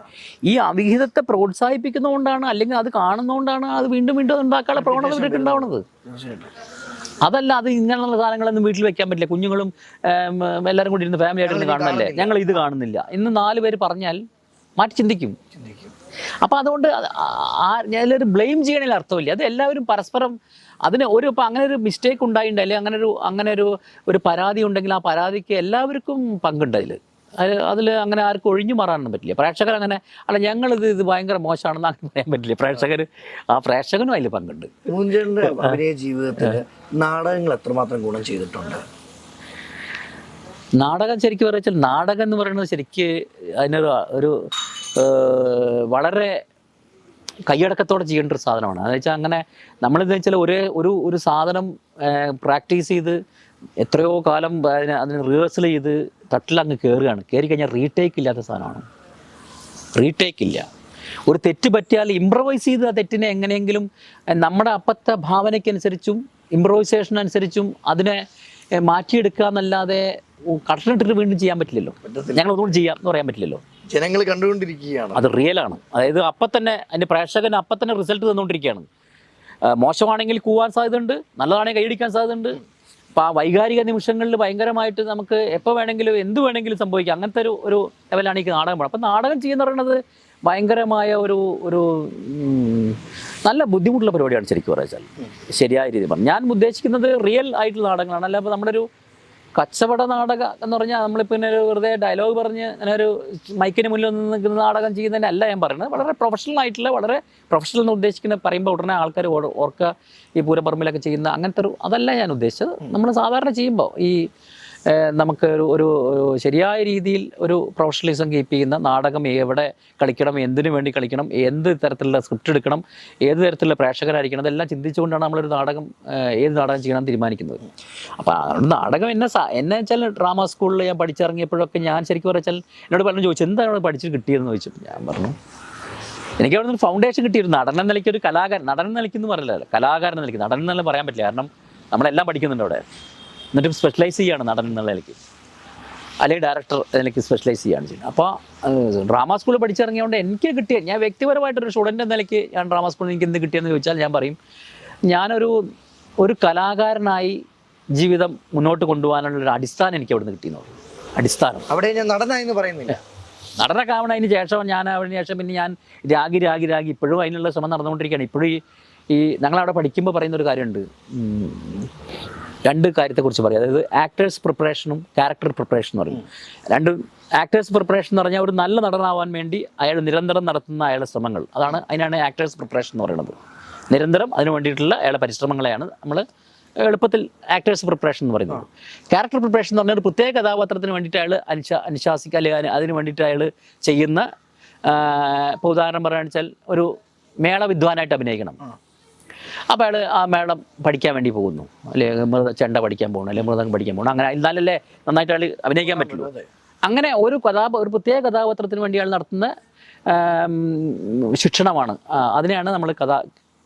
ഈ അവിഹിതത്തെ പ്രോത്സാഹിപ്പിക്കുന്നതുകൊണ്ടാണ്, അല്ലെങ്കിൽ അത് കാണുന്നതുകൊണ്ടാണ് അത് വീണ്ടും ഉണ്ടാക്കാനുള്ള പ്രവണത ഇവർക്ക് ഉണ്ടാവുന്നത്. അതല്ല, അത് ഇങ്ങനെയുള്ള സാധനങ്ങളൊന്നും വീട്ടിൽ വെക്കാൻ പറ്റില്ല. കുഞ്ഞുങ്ങളും എല്ലാവരും കൂടി ഇരുന്ന് ഫാമിലി ആയിട്ട് കാണണമല്ലേ, ഞങ്ങൾ ഇത് കാണുന്നില്ല ഇന്ന് 4 പേര് പറഞ്ഞാൽ മാറ്റി ചിന്തിക്കും. അപ്പോൾ അതുകൊണ്ട് ഞാനൊരു ബ്ലെയിം ചെയ്യണതിൽ അർത്ഥമില്ല. അത് എല്ലാവരും പരസ്പരം ഇപ്പോൾ അങ്ങനെ ഒരു മിസ്റ്റേക്ക് ഉണ്ടായിട്ടുണ്ട്, അല്ലെങ്കിൽ അങ്ങനെ ഒരു പരാതി ഉണ്ടെങ്കിൽ ആ പരാതിക്ക് എല്ലാവർക്കും പങ്കുണ്ട്. അതിൽ അങ്ങനെ ആർക്കും ഒഴിഞ്ഞു മാറാനൊന്നും പറ്റില്ല. പ്രേക്ഷകർ അങ്ങനെ അല്ല, ഞങ്ങളിത് ഭയങ്കര മോശമാണെന്ന് അങ്ങനെ പറയാൻ പറ്റില്ല. പ്രേക്ഷകനും അതിൽ പങ്കുണ്ട്. മൂഞ്ചേട്ടൻ്റെ അഭിനയ ജീവിതത്തിൽ നാടകങ്ങൾ എത്രമാത്രം ഗുണം ചെയ്തിട്ടുണ്ട്? നാടകം ശരിക്കും പറഞ്ഞാൽ, നാടകം എന്ന് പറയുന്നത് ശരിക്ക് അതിനൊരു വളരെ കൈയടക്കത്തോടെ ചെയ്യേണ്ട ഒരു സാധനമാണ്. അതെന്ന് വെച്ചാൽ അങ്ങനെ നമ്മളെന്ന് വെച്ചാൽ ഒരു സാധനം പ്രാക്ടീസ് ചെയ്ത് എത്രയോ കാലം അതിന് റിഹേഴ്സൽ ചെയ്ത് തട്ടിലങ്ങ് കയറി കഴിഞ്ഞാൽ റീടേക്ക് ഇല്ലാത്ത സാധനമാണ്. റീടേക്ക് ഇല്ല. ഒരു തെറ്റ് പറ്റിയാൽ ഇംപ്രവൈസ് ചെയ്ത് ആ തെറ്റിനെ എങ്ങനെയെങ്കിലും നമ്മുടെ അപ്പത്തെ ഭാവനയ്ക്കനുസരിച്ചും ഇംപ്രവൈസേഷൻ അനുസരിച്ചും അതിനെ മാറ്റിയെടുക്കുക എന്നല്ലാതെ കട്ടനിട്ടിട്ട് വീണ്ടും ചെയ്യാൻ പറ്റില്ലല്ലോ. ഞങ്ങൾ ഒന്നുകൂടി ചെയ്യാം എന്ന് പറയാൻ പറ്റില്ലല്ലോ. ജനങ്ങൾ കണ്ടുകൊണ്ടിരിക്കുകയാണ്, അത് റിയലാണ്. അതായത് അപ്പം തന്നെ അതിൻ്റെ പ്രേക്ഷകന് അപ്പം തന്നെ റിസൾട്ട് തന്നുകൊണ്ടിരിക്കുകയാണ്. മോശമാണെങ്കിൽ കൂവാൻ സാധ്യതയുണ്ട്, നല്ലതാണെങ്കിൽ കൈയടിക്കാൻ സാധ്യതയുണ്ട്. അപ്പോൾ ആ വൈകാരിക നിമിഷങ്ങളിൽ ഭയങ്കരമായിട്ട് നമുക്ക് എപ്പോൾ വേണമെങ്കിലും എന്ത് വേണമെങ്കിലും സംഭവിക്കാം. അങ്ങനത്തെ ഒരു ലെവലാണ് ഈ നാടകം. അപ്പം നാടകം ചെയ്യുന്ന പറയുന്നത് ഭയങ്കരമായ ഒരു നല്ല ബുദ്ധിമുട്ടുള്ള പരിപാടിയാണ് ശരിക്കും പറഞ്ഞാൽ. ശരിയായ രീതിയിൽ പറഞ്ഞു ഞാൻ ഉദ്ദേശിക്കുന്നത് റിയൽ ആയിട്ടുള്ള നാടകങ്ങളാണ്. അല്ല, അപ്പോൾ നമ്മുടെ കച്ചവട നാടകം എന്ന് പറഞ്ഞാൽ നമ്മളിപ്പോൾ ഇങ്ങനെ ഒരു വെറുതെ ഡയലോഗ് പറഞ്ഞ് അങ്ങനെ ഒരു മൈക്കിന് മുന്നിൽ നിന്ന് നിൽക്കുന്ന നാടകം ചെയ്യുന്നതിൻ്റെ അല്ല ഞാൻ പറയുന്നത്. വളരെ പ്രൊഫഷണൽ ആയിട്ടുള്ള, വളരെ പ്രൊഫഷണൽ എന്ന് ഉദ്ദേശിക്കുന്ന പറയുമ്പോൾ ഉടനെ ആൾക്കാർ ഓർക്കുക ഈ പൂരപ്പറമ്പിലൊക്കെ ചെയ്യുന്ന അങ്ങനത്തെ ഒരു അതല്ല ഞാൻ ഉദ്ദേശിച്ചത്. നമ്മൾ സാധാരണ ചെയ്യുമ്പോൾ ഈ നമുക്ക് ഒരു ശരിയായ രീതിയിൽ ഒരു പ്രൊഫഷണലിസം കീപ്പ് ചെയ്യുന്ന നാടകം എവിടെ കളിക്കണം, എന്തിനു വേണ്ടി കളിക്കണം, എന്ത് തരത്തിലുള്ള സ്ക്രിപ്റ്റ് എടുക്കണം, ഏത് തരത്തിലുള്ള പ്രേക്ഷകരായിരിക്കണം, അതെല്ലാം ചിന്തിച്ചുകൊണ്ടാണ് നമ്മളൊരു നാടകം ഏത് നാടകം ചെയ്യണം തീരുമാനിക്കുന്നത്. അപ്പോൾ നാടകം എന്നെ വെച്ചാൽ ഡ്രാമ സ്കൂളിൽ ഞാൻ പഠിച്ചിറങ്ങിയപ്പോഴൊക്കെ ഞാൻ ശരിക്കും പറഞ്ഞാൽ എന്നോട് പലരും ചോദിച്ചു എന്താണ് അവിടെ പഠിച്ച് കിട്ടിയതെന്ന് ചോദിച്ചു. ഞാൻ പറഞ്ഞു എനിക്ക് അവിടെ നിന്ന് ഫൗണ്ടേഷൻ കിട്ടിയിരുന്നു. നടൻ എന്ന നിലയ്ക്ക് ഒരു കലാകാരൻ, നടൻ എന്ന നിലയ്ക്കെന്ന് പറയില്ല, കലാകാരൻ എന്ന നിലയ്ക്ക്. നടൻ എന്നെല്ലാം പറയാൻ പറ്റില്ല, കാരണം നമ്മളെല്ലാം പഠിക്കുന്നുണ്ട് അവിടെ. എന്നിട്ട് സ്പെഷ്യലൈസ് ചെയ്യുകയാണ് നടൻ എന്നുള്ള നിലയ്ക്ക്, അല്ലെങ്കിൽ ഡയറക്ടർ നിലയ്ക്ക് സ്പെഷ്യലൈസ് ചെയ്യുകയാണ് ചെയ്യുന്നത്. അപ്പോൾ ഡ്രാമ സ്കൂളിൽ പഠിച്ചിറങ്ങിയതുകൊണ്ട് എനിക്ക് കിട്ടിയ, ഞാൻ വ്യക്തിപരമായിട്ടൊരു സ്റ്റുഡൻ്റ് എന്ന നിലയ്ക്ക് ഞാൻ ഡ്രാമ സ്കൂളിൽ എനിക്ക് എന്ത് കിട്ടിയെന്ന് ചോദിച്ചാൽ ഞാൻ പറയും ഞാനൊരു കലാകാരനായി ജീവിതം മുന്നോട്ട് കൊണ്ടുപോകാനുള്ളൊരു അടിസ്ഥാനം എനിക്ക് അവിടെ നിന്ന് കിട്ടിയെന്നുള്ളൂ. അടിസ്ഥാനം അവിടെ ഞാൻ നടനായെന്ന് പറയുന്നില്ല, നടനൊക്കെ ആവണതിന് ശേഷം അതിന് ശേഷം പിന്നെ ഞാൻ രാഗി ഇപ്പോഴും അതിനുള്ള ശ്രമം നടന്നുകൊണ്ടിരിക്കുകയാണ്. ഇപ്പോഴും ഈ ഞങ്ങളവിടെ പഠിക്കുമ്പോൾ പറയുന്നൊരു കാര്യമുണ്ട്, രണ്ട് കാര്യത്തെക്കുറിച്ച് പറയും. അതായത് ആക്ടേഴ്സ് പ്രിപ്പറേഷനും ക്യാരക്ടർ പ്രിപ്പറേഷൻ എന്ന് പറയും. രണ്ട് ആക്ടേഴ്സ് പ്രിപ്പറേഷൻ എന്ന് പറഞ്ഞാൽ ഒരു നല്ല നടനാവാൻ വേണ്ടി അയാൾ നിരന്തരം നടത്തുന്ന അയാളുടെ ശ്രമങ്ങൾ, അതിനാണ് ആക്ടേഴ്സ് പ്രിപ്പറേഷൻ എന്ന് പറയുന്നത്. നിരന്തരം അതിന് വേണ്ടിയിട്ടുള്ള അയാളുടെ പരിശ്രമങ്ങളെയാണ് നമ്മൾ എളുപ്പത്തിൽ ആക്ടേഴ്സ് പ്രിപ്പറേഷൻ എന്ന് പറയുന്നത്. ക്യാരക്ടർ പ്രിപ്പറേഷൻ എന്ന് പറഞ്ഞാൽ ഒരു പ്രത്യേക കഥാപാത്രത്തിന് വേണ്ടിയിട്ട് അയാൾ അനുശാസിക്കുക, അല്ലെങ്കിൽ അതിന് വേണ്ടിയിട്ട് അയാൾ ചെയ്യുന്ന, ഇപ്പോൾ ഉദാഹരണം പറയുകയാണെന്ന് വെച്ചാൽ ഒരു മേള വിദ്വാനായിട്ട് അഭിനയിക്കണം. അപ്പോൾ അയാൾ ആ മേളം പഠിക്കാൻ വേണ്ടി പോകുന്നു, അല്ലെങ്കിൽ ചെണ്ട പഠിക്കാൻ പോകണം, അല്ലെങ്കിൽ മൃദംഗം പഠിക്കാൻ പോകണം. അങ്ങനെ എന്നാലല്ലേ നന്നായിട്ട് അയാൾ അഭിനയിക്കാൻ പറ്റുള്ളൂ. അങ്ങനെ ഒരു പ്രത്യേക കഥാപാത്രത്തിന് വേണ്ടി അയാൾ നടത്തുന്ന ശിക്ഷണമാണ്, അതിനെയാണ് നമ്മൾ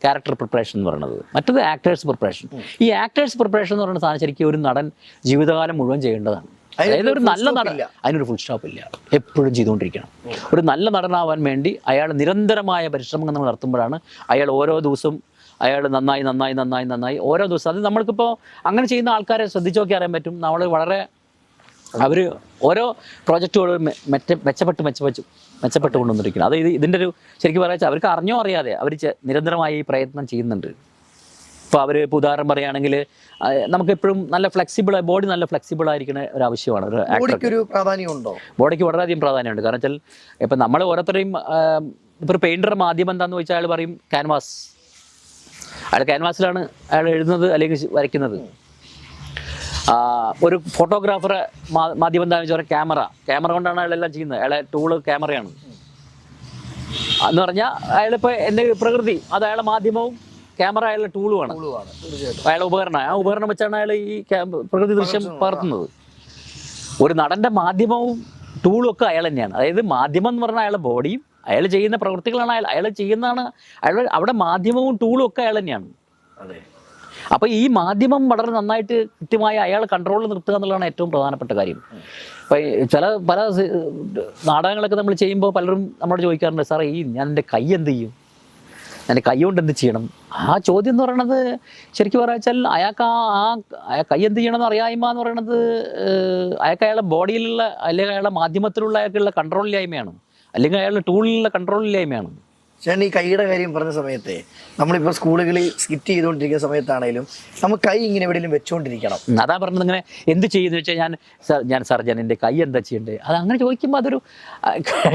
ക്യാരക്ടർ പ്രിപ്പറേഷൻ എന്ന് പറയുന്നത്. മറ്റത് ആക്ടേഴ്സ് പ്രിപ്പറേഷൻ. ഈ ആക്ടേഴ്സ് പ്രിപ്പറേഷൻ എന്ന് പറയുന്ന സാധനം ശരിക്കും ഒരു നടൻ ജീവിതകാലം മുഴുവൻ ചെയ്യേണ്ടതാണ്. അതായത് ഒരു നല്ല നടൻ, അതിനൊരു ഫുൾ സ്റ്റോപ്പ് ഇല്ല, എപ്പോഴും ചെയ്തുകൊണ്ടിരിക്കണം. ഒരു നല്ല നടനാവാൻ വേണ്ടി അയാൾ നിരന്തരമായ പരിശ്രമങ്ങൾ നമ്മൾ നടത്തുമ്പോഴാണ് അയാൾ ഓരോ ദിവസവും അയാൾ നന്നായി ഓരോ ദിവസം. അത് നമ്മൾക്കിപ്പോൾ അങ്ങനെ ചെയ്യുന്ന ആൾക്കാരെ ശ്രദ്ധിച്ച് നോക്കി അറിയാൻ പറ്റും. നമ്മൾ വളരെ അവർ ഓരോ പ്രോജക്റ്റുകളും മെച്ചപ്പെട്ട് കൊണ്ടുവന്നിരിക്കണം. അത് ഇതിൻ്റെ ഒരു ശരിക്കും പറയാച്ചാൽ അവർക്ക് അറിഞ്ഞോ അറിയാതെ അവർ നിരന്തരമായി ഈ പ്രയത്നം ചെയ്യുന്നുണ്ട്. ഇപ്പോൾ ഉദാഹരണം പറയുകയാണെങ്കിൽ നമുക്കെപ്പോഴും നല്ല ബോഡി നല്ല ഫ്ലെക്സിബിൾ ആയിരിക്കുന്ന ഒരു ആവശ്യമാണ് ഒരു ആക്ടർക്ക്. പ്രാധാന്യമുണ്ടോ? ബോഡിക്ക് വളരെയധികം പ്രാധാന്യമുണ്ട്. കാരണം വെച്ചാൽ ഇപ്പം നമ്മൾ ഓരോരുത്തരെയും ഇപ്പോൾ ഒരു പെയിൻറ്റർ മാധ്യമം എന്താണെന്ന് ചോദിച്ചാൽ അയാൾ പറയും ക്യാൻവാസ്. അയാൾ ക്യാൻവാസിലാണ് അയാൾ എഴുതുന്നത് അല്ലെങ്കിൽ വരയ്ക്കുന്നത്. ഒരു ഫോട്ടോഗ്രാഫറെ മാധ്യമം എന്താണെന്ന് വെച്ചാൽ ക്യാമറ കൊണ്ടാണ് അയാളെല്ലാം ചെയ്യുന്നത്. അയാളെ ടൂള് ക്യാമറയാണ് എന്ന് പറഞ്ഞാൽ അയാളിപ്പോൾ എൻ്റെ പ്രകൃതി അത് അയാളെ മാധ്യമവും ക്യാമറ അയാളുടെ ടൂളുമാണ്, അയാളുടെ ഉപകരണം. ആ ഉപകരണം വെച്ചാണ് അയാൾ ഈ പ്രകൃതി ദൃശ്യം പകർത്തുന്നത്. ഒരു നടൻ്റെ മാധ്യമവും ടൂളും ഒക്കെ അയാൾ തന്നെയാണ്. അതായത് മാധ്യമം എന്ന് പറഞ്ഞാൽ അയാളുടെ ബോഡിയും അയാൾ ചെയ്യുന്ന പ്രവൃത്തികളാണ് അയാൾ ചെയ്യുന്നതാണ്. അവിടെ മാധ്യമവും ടൂളും ഒക്കെ അയാൾ തന്നെയാണ്. അപ്പോൾ ഈ മാധ്യമം വളരെ നന്നായിട്ട് കൃത്യമായി അയാൾ കൺട്രോളിൽ നിർത്തുക എന്നുള്ളതാണ് ഏറ്റവും പ്രധാനപ്പെട്ട കാര്യം. അപ്പം പല നാടകങ്ങളൊക്കെ നമ്മൾ ചെയ്യുമ്പോൾ പലരും നമ്മളോട് ചോദിക്കാറുണ്ട്, സാറേ ഞാൻ എൻ്റെ കൈ എന്ത് ചെയ്യും, എൻ്റെ കൈ കൊണ്ട് എന്ത് ചെയ്യണം? ആ ചോദ്യം എന്ന് പറയണത് ശരിക്കും പറയാച്ചാൽ അയാൾക്ക് കൈ എന്ത് ചെയ്യണമെന്ന് അറിയായ്മ എന്ന് പറയണത് അയാൾക്ക് അയാളുടെ ബോഡിയിലുള്ള അല്ലെങ്കിൽ അയാളുടെ മാധ്യമത്തിലുള്ള അയാൾക്കുള്ള കൺട്രോളില്ലായ്മയാണ്, അല്ലെങ്കിൽ അയാളുടെ ടൂളിലുള്ള കൺട്രോളില്ലായ്മയാണ്. ഞാൻ ഈ കൈയുടെ കാര്യം പറഞ്ഞ സമയത്തെ നമ്മളിപ്പോൾ സ്കൂളുകളിൽ സ്കിറ്റ് ചെയ്തുകൊണ്ടിരിക്കുന്ന സമയത്താണേലും നമുക്ക് കൈ ഇങ്ങനെ എവിടെയെങ്കിലും വെച്ചുകൊണ്ടിരിക്കണം. അതാ പറഞ്ഞത്. ഇങ്ങനെ എന്ത് ചെയ്യുന്നു വെച്ചാൽ ഞാൻ സർജൻ, എൻ്റെ കൈ എന്താ ചെയ്യേണ്ടത്? അത് അങ്ങനെ ചോദിക്കുമ്പോൾ അതൊരു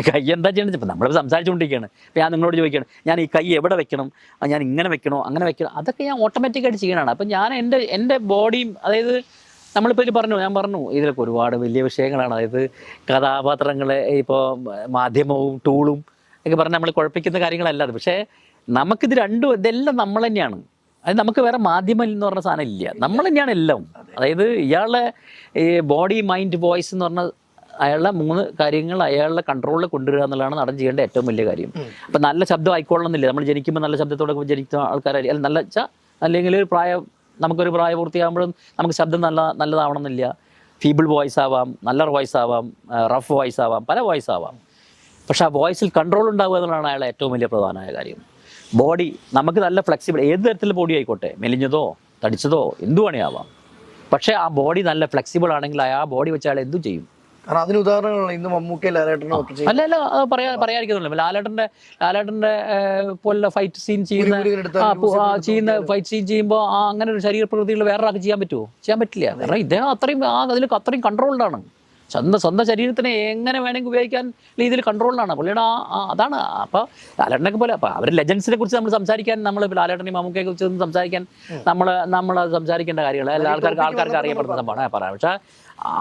കൈ എന്താ ചെയ്യേണ്ടത്? ഇപ്പം നമ്മളിപ്പോൾ സംസാരിച്ചുകൊണ്ടിരിക്കുകയാണ്. ഇപ്പോൾ ഞാൻ നിങ്ങളോട് ചോദിക്കുകയാണ്, ഞാൻ ഈ കൈ എവിടെ വെക്കണം, ഞാൻ ഇങ്ങനെ വെക്കണോ അങ്ങനെ വെക്കണോ? അതൊക്കെ ഞാൻ ഓട്ടോമാറ്റിക്കായിട്ട് ചെയ്യണതാണ്. അപ്പം ഞാൻ എൻ്റെ ബോഡിയും, അതായത് നമ്മളിപ്പോൾ ഞാൻ പറഞ്ഞു ഇതിലൊക്കെ ഒരുപാട് വലിയ വിഷയങ്ങളാണ്. അതായത് കഥാപാത്രങ്ങളെ ഇപ്പോൾ മാധ്യമവും ടൂളും ഒക്കെ പറഞ്ഞാൽ നമ്മൾ കുഴപ്പിക്കുന്ന കാര്യങ്ങളല്ല അത്. പക്ഷേ നമുക്കിത് രണ്ടും ഇതെല്ലാം നമ്മൾ തന്നെയാണ്. അത് നമുക്ക് വേറെ മാധ്യമം എന്ന് പറഞ്ഞ സാധനം ഇല്ല, നമ്മൾ തന്നെയാണ് എല്ലാം. അതായത് ഇയാളുടെ ഈ ബോഡി മൈൻഡ് വോയിസ് എന്ന് പറഞ്ഞ അയാളുടെ 3 കാര്യങ്ങൾ അയാളുടെ കൺട്രോളിൽ കൊണ്ടുവരിക എന്നുള്ളതാണ് നടൻ ചെയ്യേണ്ട ഏറ്റവും വലിയ കാര്യം. അപ്പം നല്ല ശബ്ദം ആയിക്കൊള്ളണമെന്നില്ല. നമ്മൾ ജനിക്കുമ്പോൾ നല്ല ശബ്ദത്തോടെ ജനിക്കുന്ന ആൾക്കാരായിരിക്കും. അല്ലെങ്കിൽ നമുക്കൊരു പ്രായപൂർത്തിയാകുമ്പോഴും നമുക്ക് ശബ്ദം നല്ലതാവണമെന്നില്ല. ഫീബിൾ വോയിസ് ആവാം, നല്ല വോയിസ് ആവാം, റഫ് വോയിസ് ആവാം, പല വോയിസ് ആവാം. പക്ഷെ ആ വോയിസിൽ കൺട്രോൾ ഉണ്ടാവുക എന്നുള്ളതാണ് അയാളെ ഏറ്റവും വലിയ പ്രധാനമായ കാര്യം. ബോഡി നമുക്ക് നല്ല ഫ്ലെക്സിബിൾ, ഏത് തരത്തിലുള്ള ബോഡി ആയിക്കോട്ടെ, മെലിഞ്ഞതോ തടിച്ചതോ എന്തു വേണേ ആവാം. പക്ഷേ ആ ബോഡി നല്ല ഫ്ലെക്സിബിൾ ആണെങ്കിൽ ആ ബോഡി വെച്ച് അയാൾ എന്തും ചെയ്യും. കാരണം അതിന് ഉദാഹരണങ്ങളാണ് ഇന്ന് മമ്മൂക്കയിൽ ലാലേട്ടനും ഒക്കെ ചെയ്യുന്നത്. അല്ല അത് പറയാതിരിക്കുന്നില്ല. ലാലേട്ടന്റെ പോലുള്ള ഫൈറ്റ് സീൻ ചെയ്യുന്ന ഫൈറ്റ് സീൻ ചെയ്യുമ്പോൾ അങ്ങനെ ഒരു ശരീരപ്രകൃതികൾ വേറൊരാൾക്ക് ചെയ്യാൻ പറ്റുമോ? ചെയ്യാൻ പറ്റില്ല. കാരണം ഇദ്ദേഹം അതിൽ അത്രയും കൺട്രോൾഡാണ്. സ്വന്തം ശരീരത്തിനെ എങ്ങനെ വേണമെങ്കിൽ ഉപയോഗിക്കാൻ രീതിയിൽ കൺട്രോളിലാണ് പുള്ളിയുടെ. അതാണ്. അപ്പോൾ ലാലേട്ടനൊക്കെ പോലെ അപ്പോൾ അവർ ലെജൻസിനെ കുറിച്ച് നമ്മൾ സംസാരിക്കാൻ, നമ്മൾ ലാലേട്ടനെയും മമ്മൂക്കയെ കുറിച്ച് സംസാരിക്കാൻ നമ്മൾ സംസാരിക്കേണ്ട കാര്യങ്ങൾ എല്ലാ ആൾക്കാർക്ക് അറിയപ്പെടുന്ന സംഭവമാണ് പറയാം. പക്ഷേ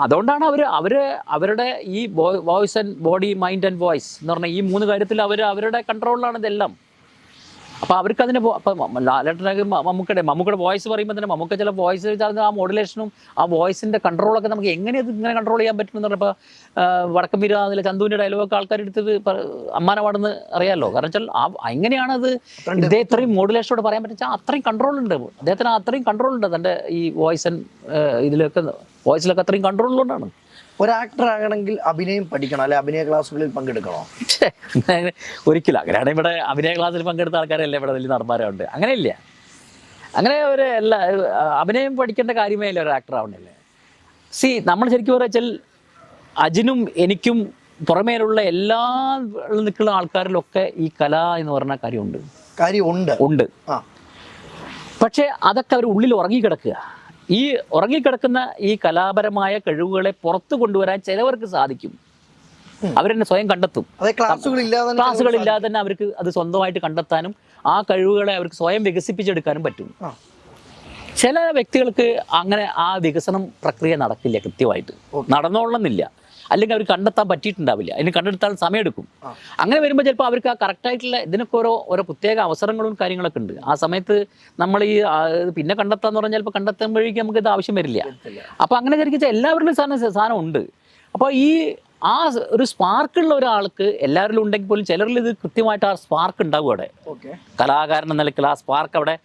അതുകൊണ്ടാണ് അവരുടെ ഈ voice and body, mind and voice എന്ന് പറഞ്ഞാൽ ഈ 3 കാര്യത്തിൽ അവരുടെ കൺട്രോളിലാണ് ഇതെല്ലാം. അപ്പോൾ അവർക്ക് അതിന് ലാലേട്ടനൊക്കെ മമ്മൂക്കയുടെ വോയിസ് പറയുമ്പോൾ തന്നെ മമ്മൂക്ക ചില വോയിസ് ആ മോഡുലേഷനും ആ വോയിസിൻ്റെ കൺട്രോളൊക്കെ നമുക്ക് എങ്ങനെയത് ഇങ്ങനെ കൺട്രോൾ ചെയ്യാൻ പറ്റുമെന്ന് പറഞ്ഞപ്പോൾ വടക്കം വീര അതിലെ ചന്തുവിൻ്റെ ഡയലോഗൊക്കെ ആൾക്കാർ എടുത്തത് അമ്മാനമാണെന്ന് അറിയാമല്ലോ. കാരണം വെച്ചാൽ എങ്ങനെയാണത് ഇദ്ദേഹം ഇത്രയും മോഡുലേഷനോട് പറയാൻ പറ്റുക? അത്രയും കൺട്രോളുണ്ട് അദ്ദേഹത്തിന്, അത്രയും കൺട്രോളുണ്ട് തൻ്റെ ഈ വോയിസ് ആൻഡ് വോയിസിലൊക്കെ അത്രയും കൺട്രോളുകൊണ്ടാണ്. ഒരു ആക്ടർ ആകണമെങ്കിൽ അഭിനയം പഠിക്കണം, അല്ലെ അഭിനയ ക്ലാസ്സുകളിൽ പങ്കെടുക്കണോ? ഒരിക്കലും. അങ്ങനെയാണ് ഇവിടെ അഭിനയ ക്ലാസ്സിൽ പങ്കെടുത്ത ആൾക്കാരല്ലേ ഇവിടെ വലിയ നടന്മാരുണ്ട്. അങ്ങനെയില്ല. അങ്ങനെ അഭിനയം പഠിക്കേണ്ട കാര്യമേ ഇല്ല ഒരു ആക്ടർ ആവണല്ലേ. നമ്മൾ ശരിക്കും വെച്ചാൽ അജിനും എനിക്കും പുറമേലുള്ള എല്ലാ നിൽക്കുന്ന ആൾക്കാരിലൊക്കെ ഈ കല എന്ന് പറഞ്ഞ കാര്യമുണ്ട്. പക്ഷേ അതൊക്കെ അവർ ഉള്ളിൽ ഉറങ്ങിക്കിടക്കുക. ഈ ഉറങ്ങിക്കിടക്കുന്ന ഈ കലാപരമായ കഴിവുകളെ പുറത്തു കൊണ്ടുവരാൻ ചിലവർക്ക് സാധിക്കും. അവരെന്നെ സ്വയം കണ്ടെത്തും. ക്ലാസ്സുകളില്ലാതെ തന്നെ അവർക്ക് അത് സ്വന്തമായിട്ട് കണ്ടെത്താനും ആ കഴിവുകളെ അവർക്ക് സ്വയം വികസിപ്പിച്ചെടുക്കാനും പറ്റും. ചില വ്യക്തികൾക്ക് അങ്ങനെ ആ വികസനം പ്രക്രിയ നടക്കില്ല, കൃത്യമായിട്ട് നടന്നോളണമെന്നില്ല. അല്ലെങ്കിൽ അവർ കണ്ടെത്താൻ പറ്റിയിട്ടുണ്ടാവില്ല, അതിന് കണ്ടെടുത്താൻ സമയമെടുക്കും. അങ്ങനെ വരുമ്പോൾ ചിലപ്പോൾ അവർക്ക് ആ കറക്റ്റായിട്ടുള്ള ഇതിനൊക്കെ ഓരോ പ്രത്യേക അവസരങ്ങളും കാര്യങ്ങളൊക്കെ ഉണ്ട്. ആ സമയത്ത് നമ്മൾ ഈ പിന്നെ കണ്ടെത്താന്ന് പറഞ്ഞാൽ ചിലപ്പോൾ കണ്ടെത്തുമ്പോഴേക്കും നമുക്ക് ഇത് ആവശ്യം വരില്ല. അപ്പോൾ അങ്ങനെ ശരിക്കും എല്ലാവരിലും സാധനം ഉണ്ട്. അപ്പോൾ ആ ഒരു സ്പാർക്കുള്ള ഒരാൾക്ക് എല്ലാവരിലും ഉണ്ടെങ്കിൽ പോലും ചിലരിൽ ഇത് കൃത്യമായിട്ട് ആ സ്പാർക്ക് ഉണ്ടാവും. അവിടെ കലാകാരൻ എന്ന നിലയ്ക്ക് ആ സ്പാർക്ക് അവിടെ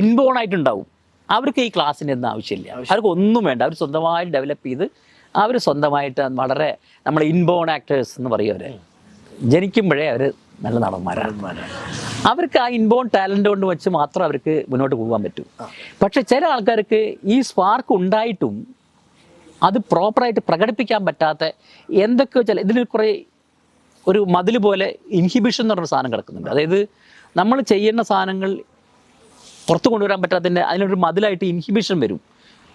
ഇൻബോൺ ആയിട്ടുണ്ടാവും. അവർക്ക് ഈ ക്ലാസ്സിൻ്റെ ഒന്നും ആവശ്യമില്ല, അവർക്ക് ഒന്നും വേണ്ട. അവർ സ്വന്തമായി ഡെവലപ്പ് ചെയ്ത് അവർ സ്വന്തമായിട്ട് വളരെ നമ്മൾ ഇൻബോൺ ആക്ടേഴ്സ് എന്ന് പറയും. അവർ ജനിക്കുമ്പോഴേ അവർ നല്ല നടന്മാരാണ്. അവർക്ക് ആ ഇൻബോൺ ടാലൻ്റ് കൊണ്ട് വെച്ച് മാത്രം അവർക്ക് മുന്നോട്ട് പോകാൻ പറ്റും. പക്ഷെ ചില ആൾക്കാർക്ക് ഈ സ്പാർക്ക് ഉണ്ടായിട്ടും അത് പ്രോപ്പറായിട്ട് പ്രകടിപ്പിക്കാൻ പറ്റാത്ത എന്തൊക്കെയോ ഇതിൽ കുറേ ഒരു മതിൽ പോലെ ഇൻഹിബിഷൻ എന്ന് പറഞ്ഞൊരു സാധനം കിടക്കുന്നുണ്ട്. അതായത് നമ്മൾ ചെയ്യുന്ന സാധനങ്ങൾ പുറത്തു കൊണ്ടുവരാൻ പറ്റാത്തതിൻ്റെ അതിനൊരു മതിലായിട്ട് ഇൻഹിബിഷൻ വരും.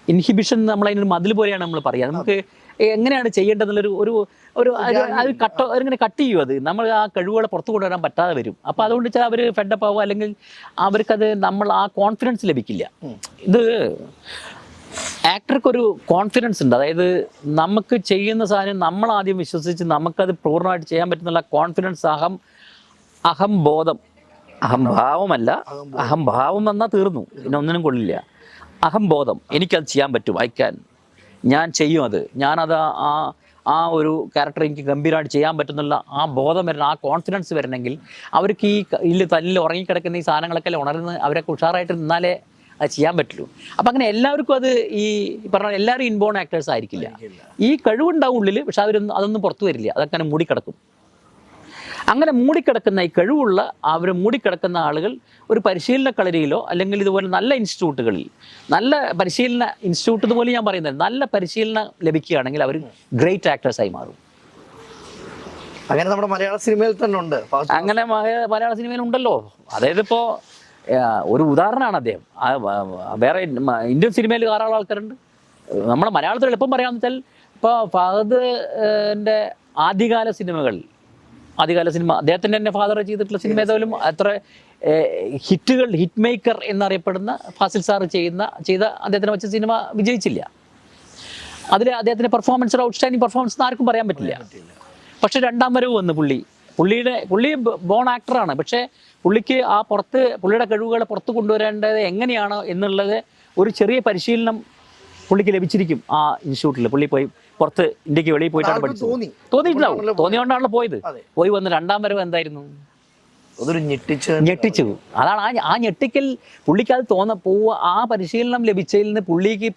ഇൻഹിബിഷൻ നമ്മളതിനൊരു മതിൽ പോലെയാണ് നമ്മൾ പറയുക. നമുക്ക് എങ്ങനെയാണ് ചെയ്യേണ്ടതെന്നുള്ളൊരു അങ്ങനെ കട്ട് ചെയ്യും. അത് നമ്മൾ ആ കഴിവുകളെ പുറത്തു കൊണ്ടുവരാൻ പറ്റാതെ വരും. അപ്പോൾ അതുകൊണ്ട് വെച്ചാൽ അവർ ഫെഡപ്പ് ആവുക, അല്ലെങ്കിൽ അവർക്കത് ആ കോൺഫിഡൻസ് ലഭിക്കില്ല. ഇത് ആക്ടർക്കൊരു കോൺഫിഡൻസ് ഉണ്ട്. അതായത് നമുക്ക് ചെയ്യുന്ന സാധനം നമ്മളാദ്യം വിശ്വസിച്ച് നമുക്കത് പൂർണ്ണമായിട്ട് ചെയ്യാൻ പറ്റുന്നുള്ള കോൺഫിഡൻസ്, അഹംബോധം, അഹംഭാവമല്ല. അഹംഭാവം വന്നാൽ തീർന്നു, പിന്നെ ഒന്നിനും കൊള്ളില്ല. അഹംബോധം, എനിക്കത് ചെയ്യാൻ പറ്റും, ഞാൻ ചെയ്യും, ഞാനത് ആ ഒരു ക്യാരക്ടർ എനിക്ക് ഗംഭീരമായിട്ട് ചെയ്യാൻ പറ്റുന്നുള്ള ആ ബോധം വരണം, ആ കോൺഫിഡൻസ് വരണമെങ്കിൽ അവർക്ക് ഈ തല്ലിൽ ഉറങ്ങിക്കിടക്കുന്ന ഈ സാധനങ്ങളൊക്കെ ഉണർന്ന് അവരൊക്കെ ഉഷാറായിട്ട് നിന്നാലേ അത് ചെയ്യാൻ പറ്റുള്ളൂ. അപ്പം അങ്ങനെ എല്ലാവർക്കും അത് ഈ പറഞ്ഞ എല്ലാവരും ഇൻബോൺ ആക്ടേഴ്സ് ആയിരിക്കില്ല. ഈ കഴിവുണ്ടാവും ഉള്ളിൽ, പക്ഷെ അതൊന്നും പുറത്തു വരില്ല, അതൊക്കെ അങ്ങനെ മൂടിക്കിടക്കും. അങ്ങനെ മൂടിക്കിടക്കുന്ന ഈ കഴിവുള്ള മൂടിക്കിടക്കുന്ന ആളുകൾ ഒരു പരിശീലന കളരിയിലോ അല്ലെങ്കിൽ ഇതുപോലെ നല്ല ഇൻസ്റ്റിറ്റ്യൂട്ടുകളിൽ, നല്ല പരിശീലന ഇൻസ്റ്റിറ്റ്യൂട്ട് ഇതുപോലെ ഞാൻ പറയുന്നത്, നല്ല പരിശീലനം ലഭിക്കുകയാണെങ്കിൽ അവർ ഗ്രേറ്റ് ആക്ടേഴ്സായി മാറും. അങ്ങനെ നമ്മുടെ മലയാള സിനിമയിൽ തന്നെ ഉണ്ട്. അങ്ങനെ മലയാള സിനിമയിൽ ഉണ്ടല്ലോ. അതായത് ഇപ്പോൾ ഒരു ഉദാഹരണമാണ് അദ്ദേഹം. വേറെ ഇന്ത്യൻ സിനിമയിൽ ധാരാളം ആൾക്കാരുണ്ട്. നമ്മുടെ മലയാളത്തിൽ എളുപ്പം പറയാമെന്ന് വെച്ചാൽ ഇപ്പോൾ ഫഹദിൻ്റെ ആദ്യകാല സിനിമ, അദ്ദേഹത്തിൻ്റെ തന്നെ ഫാദർ ചെയ്തിട്ടുള്ള സിനിമ ഏതായാലും അത്ര ഹിറ്റ് മേക്കർ എന്നറിയപ്പെടുന്ന ഫാസിൽ സാർ ചെയ്ത അദ്ദേഹത്തിനെ വെച്ച സിനിമ വിജയിച്ചില്ല. അതിൽ അദ്ദേഹത്തിൻ്റെ പെർഫോമൻസ്, ഔട്ട്സ്റ്റാൻഡിങ് പെർഫോമൻസ് എന്ന് ആർക്കും പറയാൻ പറ്റില്ല. പക്ഷേ രണ്ടാം വരവ് വന്ന് പുള്ളി ബോൺ ആക്ടറാണ്. പക്ഷേ പുള്ളിക്ക് പുള്ളിയുടെ കഴിവുകളെ പുറത്ത് കൊണ്ടുവരേണ്ടത് എങ്ങനെയാണ് എന്നുള്ളത് ഒരു ചെറിയ പരിശീലനം പുള്ളിക്ക് ലഭിച്ചിരിക്കും ആ ഇൻസ്റ്റിറ്റ്യൂട്ടിൽ. പുള്ളി പോയി പുറത്ത് ഇന്ത്യക്ക് വെളിയിൽ പോയിട്ടാണ് പഠിച്ചത്. തോന്നിയിട്ടുണ്ടാണല്ലോ പോയി വന്ന് രണ്ടാം വരവ് എന്തായിരുന്നു? അതൊരു ഞെട്ടിച്ചു. അതാണ് ആ ഞെട്ടിക്കൽ പുള്ളിക്ക് അത് ആ പരിശീലനം ലഭിച്ചതിൽ നിന്ന്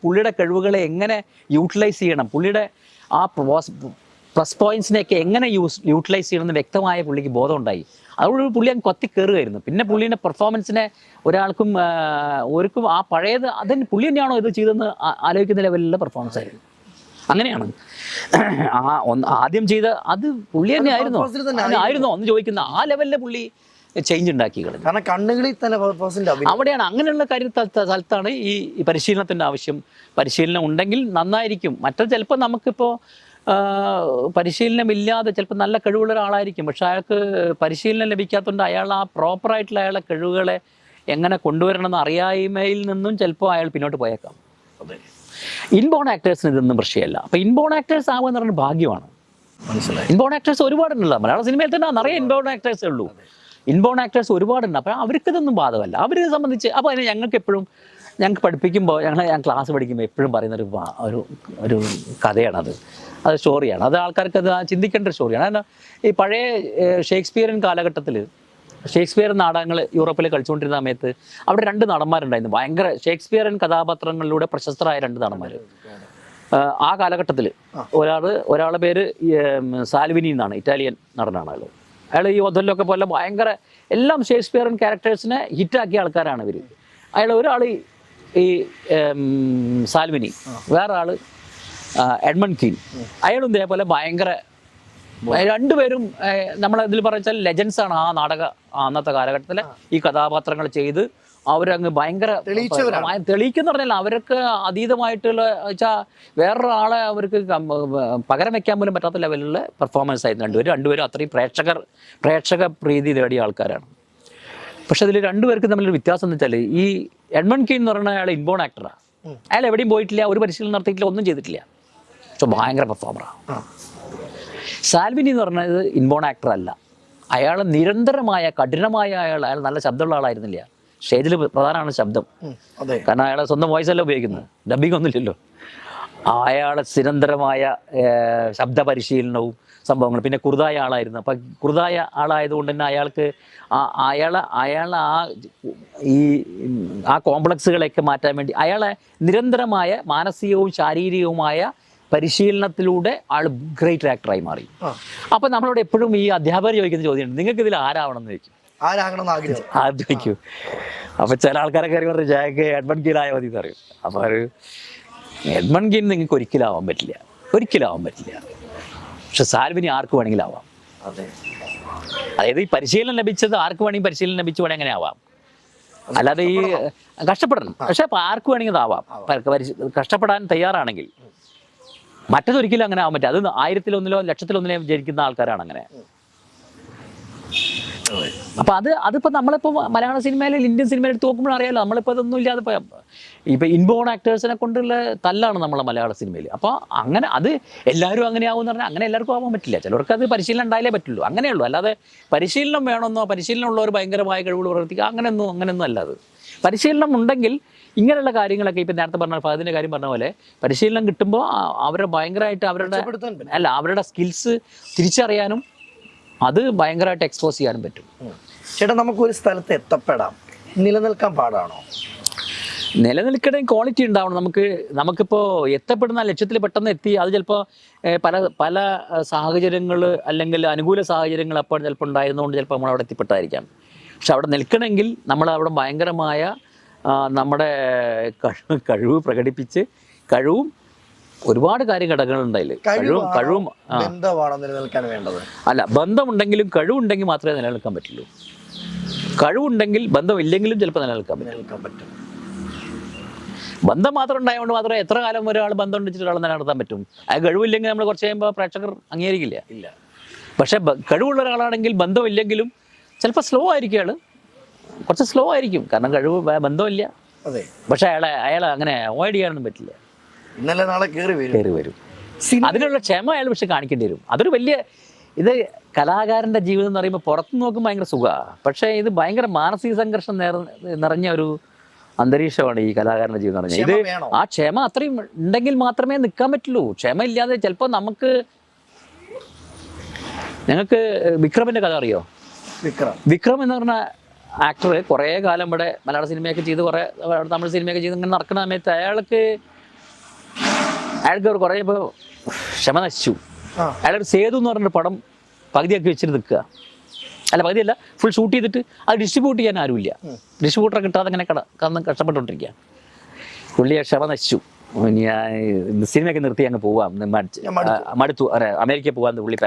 പുള്ളിയുടെ കഴിവുകളെ എങ്ങനെ യൂട്ടിലൈസ് ചെയ്യണം, പുള്ളിയുടെ ആ പ്ലസ് പോയിന്റ്സിനെയൊക്കെ എങ്ങനെ യൂട്ടിലൈസ് ചെയ്യണമെന്ന് വ്യക്തമായ പുള്ളിക്ക് ബോധം ഉണ്ടായി. അതുകൊണ്ട് പുള്ളി അങ്ങ് കൊത്തി കയറുകയായിരുന്നു. പിന്നെ പുള്ളിയുടെ പെർഫോമൻസിനെ ഒരാൾക്കും ആ പഴയത് പുള്ളി തന്നെയാണോ ഇത് ചെയ്തെന്ന് ആലോചിക്കുന്ന ലെവലിലുള്ള പെർഫോമൻസ് ആയിരുന്നു. അങ്ങനെയാണ്. ആദ്യം ചെയ്ത അത് പുള്ളി തന്നെ ആയിരുന്നോ എന്ന് ചോദിക്കുന്ന ആ ലെവലിലെ പുള്ളി ചേഞ്ച് ഉണ്ടാക്കി കളഞ്ഞു. കാരണം കണ്ണുകളിൽ തന്നെ അവിടെയാണ് അങ്ങനെയുള്ള സ്ഥലത്താണ് ഈ പരിശീലനത്തിൻ്റെ ആവശ്യം. പരിശീലനം ഉണ്ടെങ്കിൽ നന്നായിരിക്കും. മറ്റത് ചിലപ്പോൾ നമുക്കിപ്പോൾ പരിശീലനമില്ലാതെ ചിലപ്പോൾ നല്ല കഴിവുള്ള ഒരാളായിരിക്കും, പക്ഷെ അയാൾക്ക് പരിശീലനം ലഭിക്കാത്തതുകൊണ്ട് അയാൾ ആ പ്രോപ്പറായിട്ടുള്ള അയാളുടെ കഴിവുകളെ എങ്ങനെ കൊണ്ടുവരണമെന്ന് അറിയായ്മയിൽ നിന്നും ചിലപ്പോൾ അയാൾ പിന്നോട്ട് പോയേക്കാം. ഇൻബോൺ ആക്ടേഴ്സിന് ഇതൊന്നും പ്രശ്നമല്ല. അപ്പോൾ ഇൻബോൺ ആക്ടേഴ്സ് ആവുക എന്ന് പറയുന്നത് ഭാഗ്യമാണ്. മനസ്സിലായി. ഇൻബോൺ ആക്ടേഴ്സ് ഒരുപാടുണ്ടല്ലോ മലയാള സിനിമയിൽ തന്നെ നിറയെ ഇൻബോൺ ആക്ടേഴ്സേ ഉള്ളൂ. ഇൻബോൺ ആക്ടേഴ്സ് ഒരുപാടുണ്ട്. അപ്പോൾ അവർക്കിതൊന്നും ബാധകമല്ല. അവരെ സംബന്ധിച്ച് അപ്പോൾ അതിന് ഞങ്ങൾക്ക് പഠിപ്പിക്കുമ്പോൾ ഞാൻ ക്ലാസ് പഠിക്കുമ്പോൾ എപ്പോഴും പറയുന്നൊരു ഒരു കഥയാണത്. അത് സ്റ്റോറിയാണ്. അത് ആൾക്കാർക്ക് അത് ചിന്തിക്കേണ്ട ഒരു സ്റ്റോറിയാണ്. കാരണം ഈ പഴയ ഷേക്സ്പിയറിയൻ കാലഘട്ടത്തിൽ ഷേക്സ്പിയർ നാടകങ്ങൾ യൂറോപ്പിൽ കളിച്ചുകൊണ്ടിരുന്ന സമയത്ത് അവിടെ 2 നടന്മാരുണ്ടായിരുന്നു, ഭയങ്കര ഷേക്സ്പിയറിയൻ കഥാപാത്രങ്ങളിലൂടെ പ്രശസ്തരായ 2 നടന്മാർ ആ കാലഘട്ടത്തിൽ. ഒരാളുടെ പേര് സാൽവിനി എന്നാണ്, ഇറ്റാലിയൻ നടനാണ് അയാൾ ഈ ഒഥല്ലോ പോലെ ഭയങ്കര എല്ലാം ഷേക്സ്പിയറിയൻ ക്യാരക്ടേഴ്സിനെ ഹിറ്റാക്കിയ ആൾക്കാരാണ് ഇവർ. ഒരാൾ ഈ സാൽവിനി, വേറെ ആൾ എഡ്മണ്ട് കീൻ. അയാളും ഇതേപോലെ ഭയങ്കര, രണ്ടുപേരും നമ്മളതിൽ പറഞ്ഞാൽ ലെജൻസാണ് ആ അന്നത്തെ കാലഘട്ടത്തിലെ ഈ കഥാപാത്രങ്ങൾ ചെയ്ത് അവരങ്ങ് ഭയങ്കര തെളിയിക്കുന്ന പറഞ്ഞാൽ അവർക്ക് അതീതമായിട്ടുള്ള വെച്ചാൽ വേറൊരാളെ അവർക്ക് പകരം വെക്കാൻ പോലും പറ്റാത്ത ലെവലിലുള്ള പെർഫോമൻസ് ആയിരുന്നു രണ്ടുപേരും അത്രയും പ്രേക്ഷക പ്രീതി നേടിയ ആൾക്കാരാണ്. പക്ഷെ അതിൽ രണ്ടുപേർക്ക് തമ്മിലൊരു വ്യത്യാസം എന്ന് വെച്ചാൽ ഈ എഡ്മണ്ട് കീൻ എന്ന് പറയുന്ന അയാൾ ഇൻബോൺ ആക്ടറാണ്. അയാൾ എവിടെയും പോയിട്ടില്ല, ഒരു പരിശീലനം നടത്തിയിട്ടില്ല, ഒന്നും ചെയ്തിട്ടില്ല, പക്ഷെ ഭയങ്കര പെർഫോമറാണ്. സാൽവിനി എന്ന് പറഞ്ഞത് ഇൻബോൺ ആക്ടർ അല്ല. അയാൾ നിരന്തരമായ കഠിനമായ അയാൾ നല്ല ശബ്ദമുള്ള ആളായിരുന്നില്ല. സ്റ്റേജിൽ പ്രധാനമാണ് ശബ്ദം, കാരണം അയാളെ സ്വന്തം വോയിസ് അല്ല ഉപയോഗിക്കുന്നത്, ഡബ്ബിംഗ് ഒന്നുമില്ലല്ലോ. അയാളെ നിരന്തരമായ ശബ്ദ പരിശീലനവും സംഭവങ്ങളും. പിന്നെ കുറുതായ ആളായിരുന്നു. അപ്പം കുറുതായ ആളായതുകൊണ്ട് തന്നെ അയാൾക്ക് അയാൾ ആ കോംപ്ലക്സുകളെയൊക്കെ മാറ്റാൻ വേണ്ടി അയാളെ നിരന്തരമായ മാനസികവും ശാരീരികവുമായ പരിശീലനത്തിലൂടെ ആൾ ഗ്രേറ്റ് ആക്ടറായി മാറി. അപ്പം നമ്മളോട് എപ്പോഴും ഈ അധ്യാപകർ ചോദിക്കുന്ന ചോദ്യമുണ്ട്, നിങ്ങൾക്ക് ഇതിൽ ആരാവണം എന്ന് ചോദിക്കും. ആഗ്രഹിക്കും. അപ്പം ചില ആൾക്കാരൊക്കെ അറിയാം പറഞ്ഞു ജാക്ക് എഡ്മണ്ട് കീൻ ആയാൽ മതി എന്ന് പറയും. അപ്പോൾ എഡ്മണ്ട് കീൻ നിങ്ങൾക്ക് ഒരിക്കലും ആവാൻ പറ്റില്ല. പക്ഷെ സാൽവിനി ആർക്ക് വേണമെങ്കിലും ആവാം. അതായത് ഈ പരിശീലനം ലഭിച്ചത് ആർക്ക് വേണമെങ്കിൽ പരിശീലനം ലഭിച്ചു വേണമെങ്കിൽ അങ്ങനെ ആവാം. അല്ലാതെ ഈ കഷ്ടപ്പെടണം, പക്ഷെ ആർക്ക് വേണമെങ്കിൽ അതാവാം കഷ്ടപ്പെടാൻ തയ്യാറാണെങ്കിൽ. മറ്റതൊരിക്കലും അങ്ങനെ ആവാൻ പറ്റും. അത് 1000-1 ലക്ഷത്തിലൊന്നിനെ ജനിക്കുന്ന ആൾക്കാരാണ് അങ്ങനെ. അപ്പോൾ അതിപ്പോൾ നമ്മളിപ്പോൾ മലയാള സിനിമയിൽ ഇന്ത്യൻ സിനിമയിൽ എടുത്ത് നോക്കുമ്പോൾ അറിയാമല്ലോ, നമ്മളിപ്പോൾ അതൊന്നും ഇല്ലാതെ ഇപ്പോൾ ഇൻബോൺ ആക്ടേഴ്സിനെ കൊണ്ടുള്ള തല്ലാണ് നമ്മളെ മലയാള സിനിമയിൽ. അപ്പോൾ അങ്ങനെ അത് എല്ലാവരും അങ്ങനെ ആവുമെന്ന് പറഞ്ഞാൽ അങ്ങനെ എല്ലാവർക്കും ആവാൻ പറ്റില്ല. ചിലർക്ക് അത് പരിശീലനം ഉണ്ടായാലേ പറ്റുള്ളൂ, അങ്ങനെയുള്ളൂ. അല്ലാതെ പരിശീലനം വേണമെന്നോ പരിശീലനം ഉള്ളവർ ഭയങ്കരമായ കഴിവുകൾ പ്രവർത്തിക്കുക അങ്ങനെയൊന്നും അല്ല. അത് പരിശീലനം ഉണ്ടെങ്കിൽ ഇങ്ങനെയുള്ള കാര്യങ്ങളൊക്കെ ഇപ്പം നേരത്തെ പറഞ്ഞ ഫഹദിൻ്റെ കാര്യം പറഞ്ഞ പോലെ പരിശീലനം കിട്ടുമ്പോൾ അവരെ ഭയങ്കരമായിട്ട് അവരുടെ സ്കിൽസ് തിരിച്ചറിയാനും അത് ഭയങ്കരമായിട്ട് എക്സ്പോസ് ചെയ്യാനും പറ്റും. ചേട്ടാ, നമുക്കൊരു സ്ഥലത്ത് എത്തപ്പെടാം, നിലനിൽക്കാൻ പാടാണോ? നിലനിൽക്കണമെങ്കിൽ ക്വാളിറ്റി ഉണ്ടാവണം. നമുക്കിപ്പോൾ എത്തപ്പെടുന്ന ലക്ഷ്യത്തിൽ പെട്ടെന്ന് എത്തി അത് ചിലപ്പോൾ പല സാഹചര്യങ്ങൾ അല്ലെങ്കിൽ അനുകൂല സാഹചര്യങ്ങൾ അപ്പോൾ ചിലപ്പോൾ ഉണ്ടായിരുന്നുകൊണ്ട് ചിലപ്പോൾ നമ്മളവിടെ എത്തിപ്പെട്ടായിരിക്കാം. പക്ഷെ അവിടെ നിൽക്കണമെങ്കിൽ നമ്മളവിടെ ഭയങ്കരമായ നമ്മുടെ കഴിവ് പ്രകടിപ്പിച്ച് കഴിവും ഒരുപാട് ഘടകങ്ങളുണ്ട് അതിൽ. കഴിവും നിലനിൽക്കാൻ വേണ്ടത് അല്ല, ബന്ധമുണ്ടെങ്കിലും കഴിവുണ്ടെങ്കിൽ മാത്രമേ നിലനിൽക്കാൻ പറ്റുള്ളൂ. കഴിവുണ്ടെങ്കിൽ ബന്ധമില്ലെങ്കിലും ചിലപ്പോൾ നിലനിൽക്കാൻ പറ്റും. ബന്ധം മാത്രം ഉണ്ടായതുകൊണ്ട് മാത്രമേ എത്ര കാലം ഒരാൾ ബന്ധം ഉണ്ടെച്ചിട്ട് ഒരാൾ നിലനിർത്താൻ പറ്റും. അത് കഴിവില്ലെങ്കിൽ നമ്മൾ കുറച്ച് കഴിയുമ്പോൾ പ്രേക്ഷകർ അംഗീകരിക്കില്ല. പക്ഷേ കഴിവുള്ള ഒരാളാണെങ്കിൽ ബന്ധമില്ലെങ്കിലും ചിലപ്പോൾ സ്ലോ ആയിരിക്കും, കുറച്ച് സ്ലോ ആയിരിക്കും, കാരണം ബന്ധമില്ല. പക്ഷെ അയാളെ അങ്ങനെ അവോയ്ഡ് ചെയ്യാനൊന്നും പറ്റില്ല. ഇന്നലെ നാളെ കയറി വരും. അതിനുള്ള ക്ഷമ അയാൾ പക്ഷെ കാണിക്കേണ്ടി വരും. അതൊരു വലിയ ഇത് കലാകാരൻ്റെ ജീവിതം എന്ന് പറയുമ്പോൾ പുറത്ത് നോക്കുമ്പോൾ ഭയങ്കര സുഖമാണ്, പക്ഷേ ഇത് ഭയങ്കര മാനസിക സംഘർഷം നിറഞ്ഞ ഒരു അന്തരീക്ഷമാണ് ഈ കലാകാരൻ്റെ ജീവിതം എന്ന് പറഞ്ഞാൽ. ഇത് ആ ക്ഷമ അത്രയും ഉണ്ടെങ്കിൽ മാത്രമേ നിൽക്കാൻ പറ്റുള്ളൂ. ക്ഷമ ഇല്ലാതെ ചിലപ്പോൾ ഞങ്ങൾക്ക് വിക്രമിൻ്റെ കഥ അറിയോ? വിക്രം എന്ന് പറഞ്ഞ ആക്ടർ കുറേ കാലം ഇവിടെ മലയാള സിനിമയൊക്കെ ചെയ്ത് കുറേ തമിഴ് സിനിമയൊക്കെ ചെയ്ത് ഇങ്ങനെ നടക്കുന്ന സമയത്ത് അയാൾക്ക് കുറേ ഇപ്പോൾ ക്ഷമ നശിച്ചു. അയാളൊരു സേതു എന്ന് പറഞ്ഞൊരു പടം പകുതിയാക്കി വെച്ചിട്ട് നിൽക്കുക. അല്ല, പകുതിയല്ല, ഫുൾ ഷൂട്ട് ചെയ്തിട്ട് അത് ഡിസ്ട്രിബ്യൂട്ട് ചെയ്യാൻ ആരുമില്ല. ഡിസ്ട്രിബ്യൂട്ടറെ കിട്ടാതെ അങ്ങനെ കഷ്ടപ്പെട്ടുകൊണ്ടിരിക്കുക. പുള്ളിയെ ക്ഷമ നശിച്ചു. ഞാൻ സിനിമയൊക്കെ നിർത്തി അങ്ങ് പോവാം മടുത്തു അമേരിക്കയിൽ പോകാൻ പുള്ളി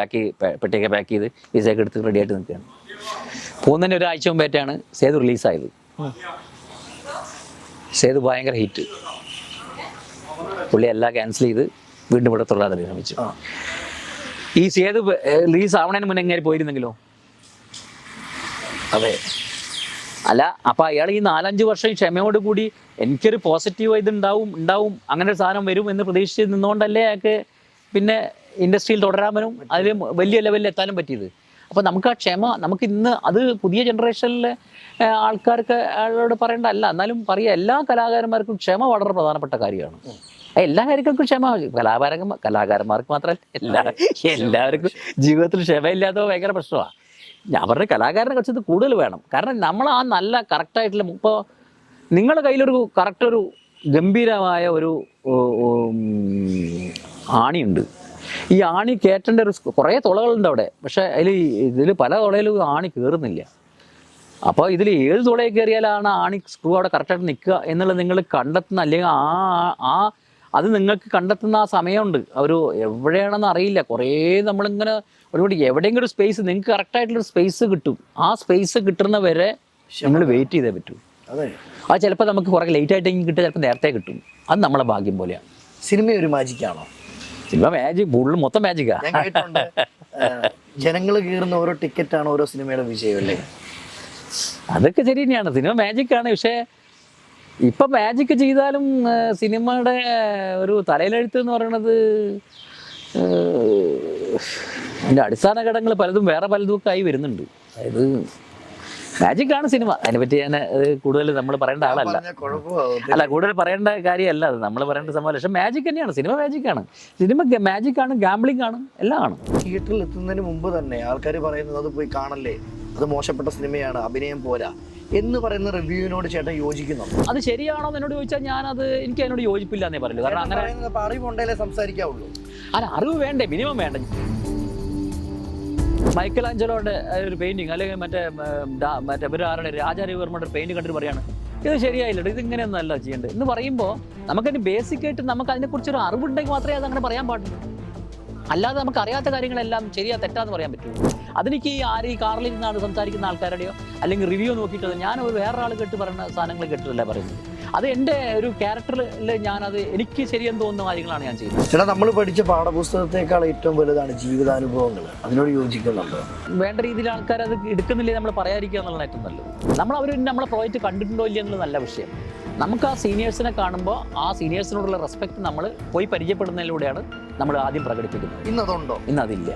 പെട്ടിയൊക്കെ പാക്ക് ചെയ്ത് വിസയൊക്കെ എടുത്ത് റെഡി ആയിട്ട് നിൽക്കുകയാണ്. പോകുന്നതിന് ഒരാഴ്ച മുമ്പായിട്ടാണ് സേതു റിലീസായത്. സേതു ഭയങ്കര ഹിറ്റ്. പുള്ളി എല്ലാം ക്യാൻസൽ ചെയ്ത് വീണ്ടും ഇവിടെ തൊള്ളാതെ ശ്രമിച്ചു. ഈ സേതു റിലീസ് ആവണതിന് മുന്നേ എങ്ങനെ പോയിരുന്നെങ്കിലോ? അതെ. അല്ല, അപ്പം അയാൾ ഈ 4-5 വർഷം ക്ഷമയോട് കൂടി എനിക്കൊരു പോസിറ്റീവ് ഉണ്ടാവും അങ്ങനെ ഒരു സാധനം വരും എന്ന് പ്രതീക്ഷിച്ച് നിന്നുകൊണ്ടല്ലേ അയാൾക്ക് പിന്നെ ഇൻഡസ്ട്രിയിൽ തുടരാമനും അതിൽ വലിയ ലെവലിൽ എത്താനും പറ്റിയത്. അപ്പോൾ നമുക്ക് ആ ക്ഷമ നമുക്ക് ഇന്ന് അത് പുതിയ ജനറേഷനിലെ ആൾക്കാർക്ക് അയാളോട് പറയേണ്ടതല്ല, എന്നാലും പറയാം, എല്ലാ കലാകാരന്മാർക്കും ക്ഷമ വളരെ പ്രധാനപ്പെട്ട കാര്യമാണ്. എല്ലാ കാര്യങ്ങൾക്കും ക്ഷമ. കലാകാരന്മാർക്ക് മാത്രമല്ല, എല്ലാവർക്കും ജീവിതത്തിൽ ക്ഷമയില്ലാത്ത ഭയങ്കര പ്രശ്നമാണ്. ഞാൻ പറഞ്ഞ കലാകാരനെ കുറച്ചത് കൂടുതൽ വേണം. കാരണം നമ്മൾ ആ നല്ല കറക്റ്റായിട്ടുള്ള, ഇപ്പോൾ നിങ്ങളുടെ കയ്യിലൊരു കറക്റ്റൊരു ഗംഭീരമായ ഒരു ആണിയുണ്ട്. ഈ ആണി കയറ്റേണ്ട ഒരു കുറേ തുളകളുണ്ട് അവിടെ, പക്ഷേ ഇതിൽ പല തുളയിലും ആണി കയറുന്നില്ല. അപ്പോൾ ഇതിൽ ഏത് തുളയിൽ കയറിയാലാണ് ആണി സ്ക്രൂ അവിടെ കറക്റ്റായിട്ട് നിൽക്കുക എന്നുള്ളത് നിങ്ങൾ കണ്ടെത്തുന്ന, അല്ലെങ്കിൽ അത് നിങ്ങൾക്ക് കണ്ടെത്തുന്ന ആ സമയമുണ്ട്. ഒരു എവിടെയാണെന്ന് അറിയില്ല. കുറേ നമ്മളിങ്ങനെ ഒരുപാട് എവിടെയെങ്കിലും ഒരു സ്പേസ് നിങ്ങൾക്ക് കറക്റ്റായിട്ടുള്ളൊരു സ്പേസ് കിട്ടും. ആ സ്പേസ് കിട്ടുന്ന വരെ നിങ്ങൾ വെയിറ്റ് ചെയ്തേ പറ്റൂ. അതെ. അത് ചിലപ്പോൾ നമുക്ക് കുറേ ലേറ്റ് ആയിട്ടെങ്കിലും കിട്ടും, ചിലപ്പോൾ നേരത്തെ കിട്ടും. അത് നമ്മളെ ഭാഗ്യം പോലെയാണ്. സിനിമ ഒരു മാജിക്കാണോ? സിനിമ മാജിക്, ഫുള്ള് മൊത്തം മാജിക്കാ. ജനങ്ങൾ കീറുന്ന ഓരോ ടിക്കറ്റാണ് ഓരോ സിനിമയുടെ വിജയം അല്ലേ? അതൊക്കെ ശരി തന്നെയാണ്. സിനിമ മാജിക്കാണ്. പക്ഷേ ഇപ്പം മാജിക്ക് ചെയ്താലും സിനിമയുടെ ഒരു തലയിലെഴുത്ത് എന്ന് പറയുന്നത് അതിൻ്റെ അടിസ്ഥാന ഘടകങ്ങൾ പലതും വേറെ പലതുമൊക്കെ ആയി വരുന്നുണ്ട്. അതായത് മാജിക്കാണ് സിനിമ. അതിനെപ്പറ്റി ഞാൻ കൂടുതൽ നമ്മൾ പറയേണ്ട ആളല്ല. അല്ല, കൂടുതൽ പറയേണ്ട കാര്യമല്ല അത്, നമ്മൾ പറയേണ്ട സംഭവം. പക്ഷെ മാജിക് തന്നെയാണ് സിനിമ. മാജിക്കാണ് സിനിമ. മാജിക്കാണ്, ഗാംബ്ലിംഗ് ആണ്, എല്ലാം ആണ്. തിയേറ്ററിൽ എത്തുന്നതിന് മുമ്പ് തന്നെ ആൾക്കാർ പറയുന്നത് അത് പോയി കാണല്ലേ, അത് മോശപ്പെട്ട സിനിമയാണ്, അഭിനയം പോരാ എന്ന് പറയുന്ന റിവ്യൂവിനോട് ചേട്ടൻ യോജിക്കുന്നു? അത് ശരിയാണോ എന്നോട് ചോദിച്ചാൽ എനിക്ക് അതിനോട് യോജിപ്പില്ല എന്നേ പറയുള്ളൂ. കാരണം അങ്ങനെ അറിവുണ്ടേലേ സംസാരിക്കാവുള്ളൂ. അല്ല, അറിവ് വേണ്ടേ, മിനിമം വേണ്ട. മൈക്കൽ ആഞ്ചലോയുടെ ഒരു പെയിന്റിങ്, അല്ലെങ്കിൽ മറ്റേ ആരുടെ രാജാരവിവർമ്മയുടെ പെയിന്റ് കണ്ടിട്ട് പറയാണ് ഇത് ശരിയായില്ല, ഇത് ഇങ്ങനെയൊന്നും അല്ല ചെയ്യേണ്ടത് എന്ന് പറയുമ്പോൾ നമുക്കതിന് ബേസിക് ആയിട്ട് നമുക്ക് അതിനെക്കുറിച്ചൊരു അറിവുണ്ടെങ്കിൽ മാത്രമേ അത് അങ്ങനെ പറയാൻ പാടുള്ളൂ. അല്ലാതെ നമുക്ക് അറിയാത്ത കാര്യങ്ങളെല്ലാം ശരിയാ തെറ്റാന്ന് പറയാൻ പറ്റുള്ളൂ. അതെനിക്ക് ഈ കാറിൽ നിന്നാണ് സംസാരിക്കുന്ന ആൾക്കാരുടെയോ അല്ലെങ്കിൽ റിവ്യൂ നോക്കിയിട്ടത് ഞാൻ വേറൊരാൾ കേട്ട് പറയുന്ന സാധനങ്ങൾ കേട്ടിട്ടല്ല പറയുന്നത്. അത് എൻ്റെ ഒരു ക്യാരക്ടറിൽ ഞാനത് എനിക്ക് ശരിയെന്ന് തോന്നുന്ന കാര്യങ്ങളാണ് ഞാൻ ചെയ്യുന്നത്. ചേട്ടാ, നമ്മൾ പഠിച്ച പാഠപുസ്തകത്തെക്കാൾ ഏറ്റവും വലുതാണ് ജീവിതാനുഭവങ്ങൾ. അതിനോട് യോജിക്കുന്നുണ്ടോ? വേണ്ട രീതിയിൽ ആൾക്കാർ അത് എടുക്കുന്നില്ലേ നമ്മൾ പറയാതിരിക്കുക എന്നുള്ളതാണ് ഏറ്റവും നല്ലത്. അവർ നമ്മളെ പ്രോജക്റ്റ് കണ്ടിട്ടുണ്ടോ ഇല്ല എന്നുള്ള നല്ല വിഷയം. നമുക്ക് ആ സീനിയേഴ്സിനെ കാണുമ്പോൾ ആ സീനിയേഴ്സിനോടുള്ള റെസ്പെക്ട് നമ്മൾ പോയി പരിചയപ്പെടുന്നതിലൂടെയാണ് നമ്മൾ ആദ്യം പ്രകടിപ്പിക്കുന്നത്. ഇന്നതുണ്ടോ? ഇന്നതില്ല.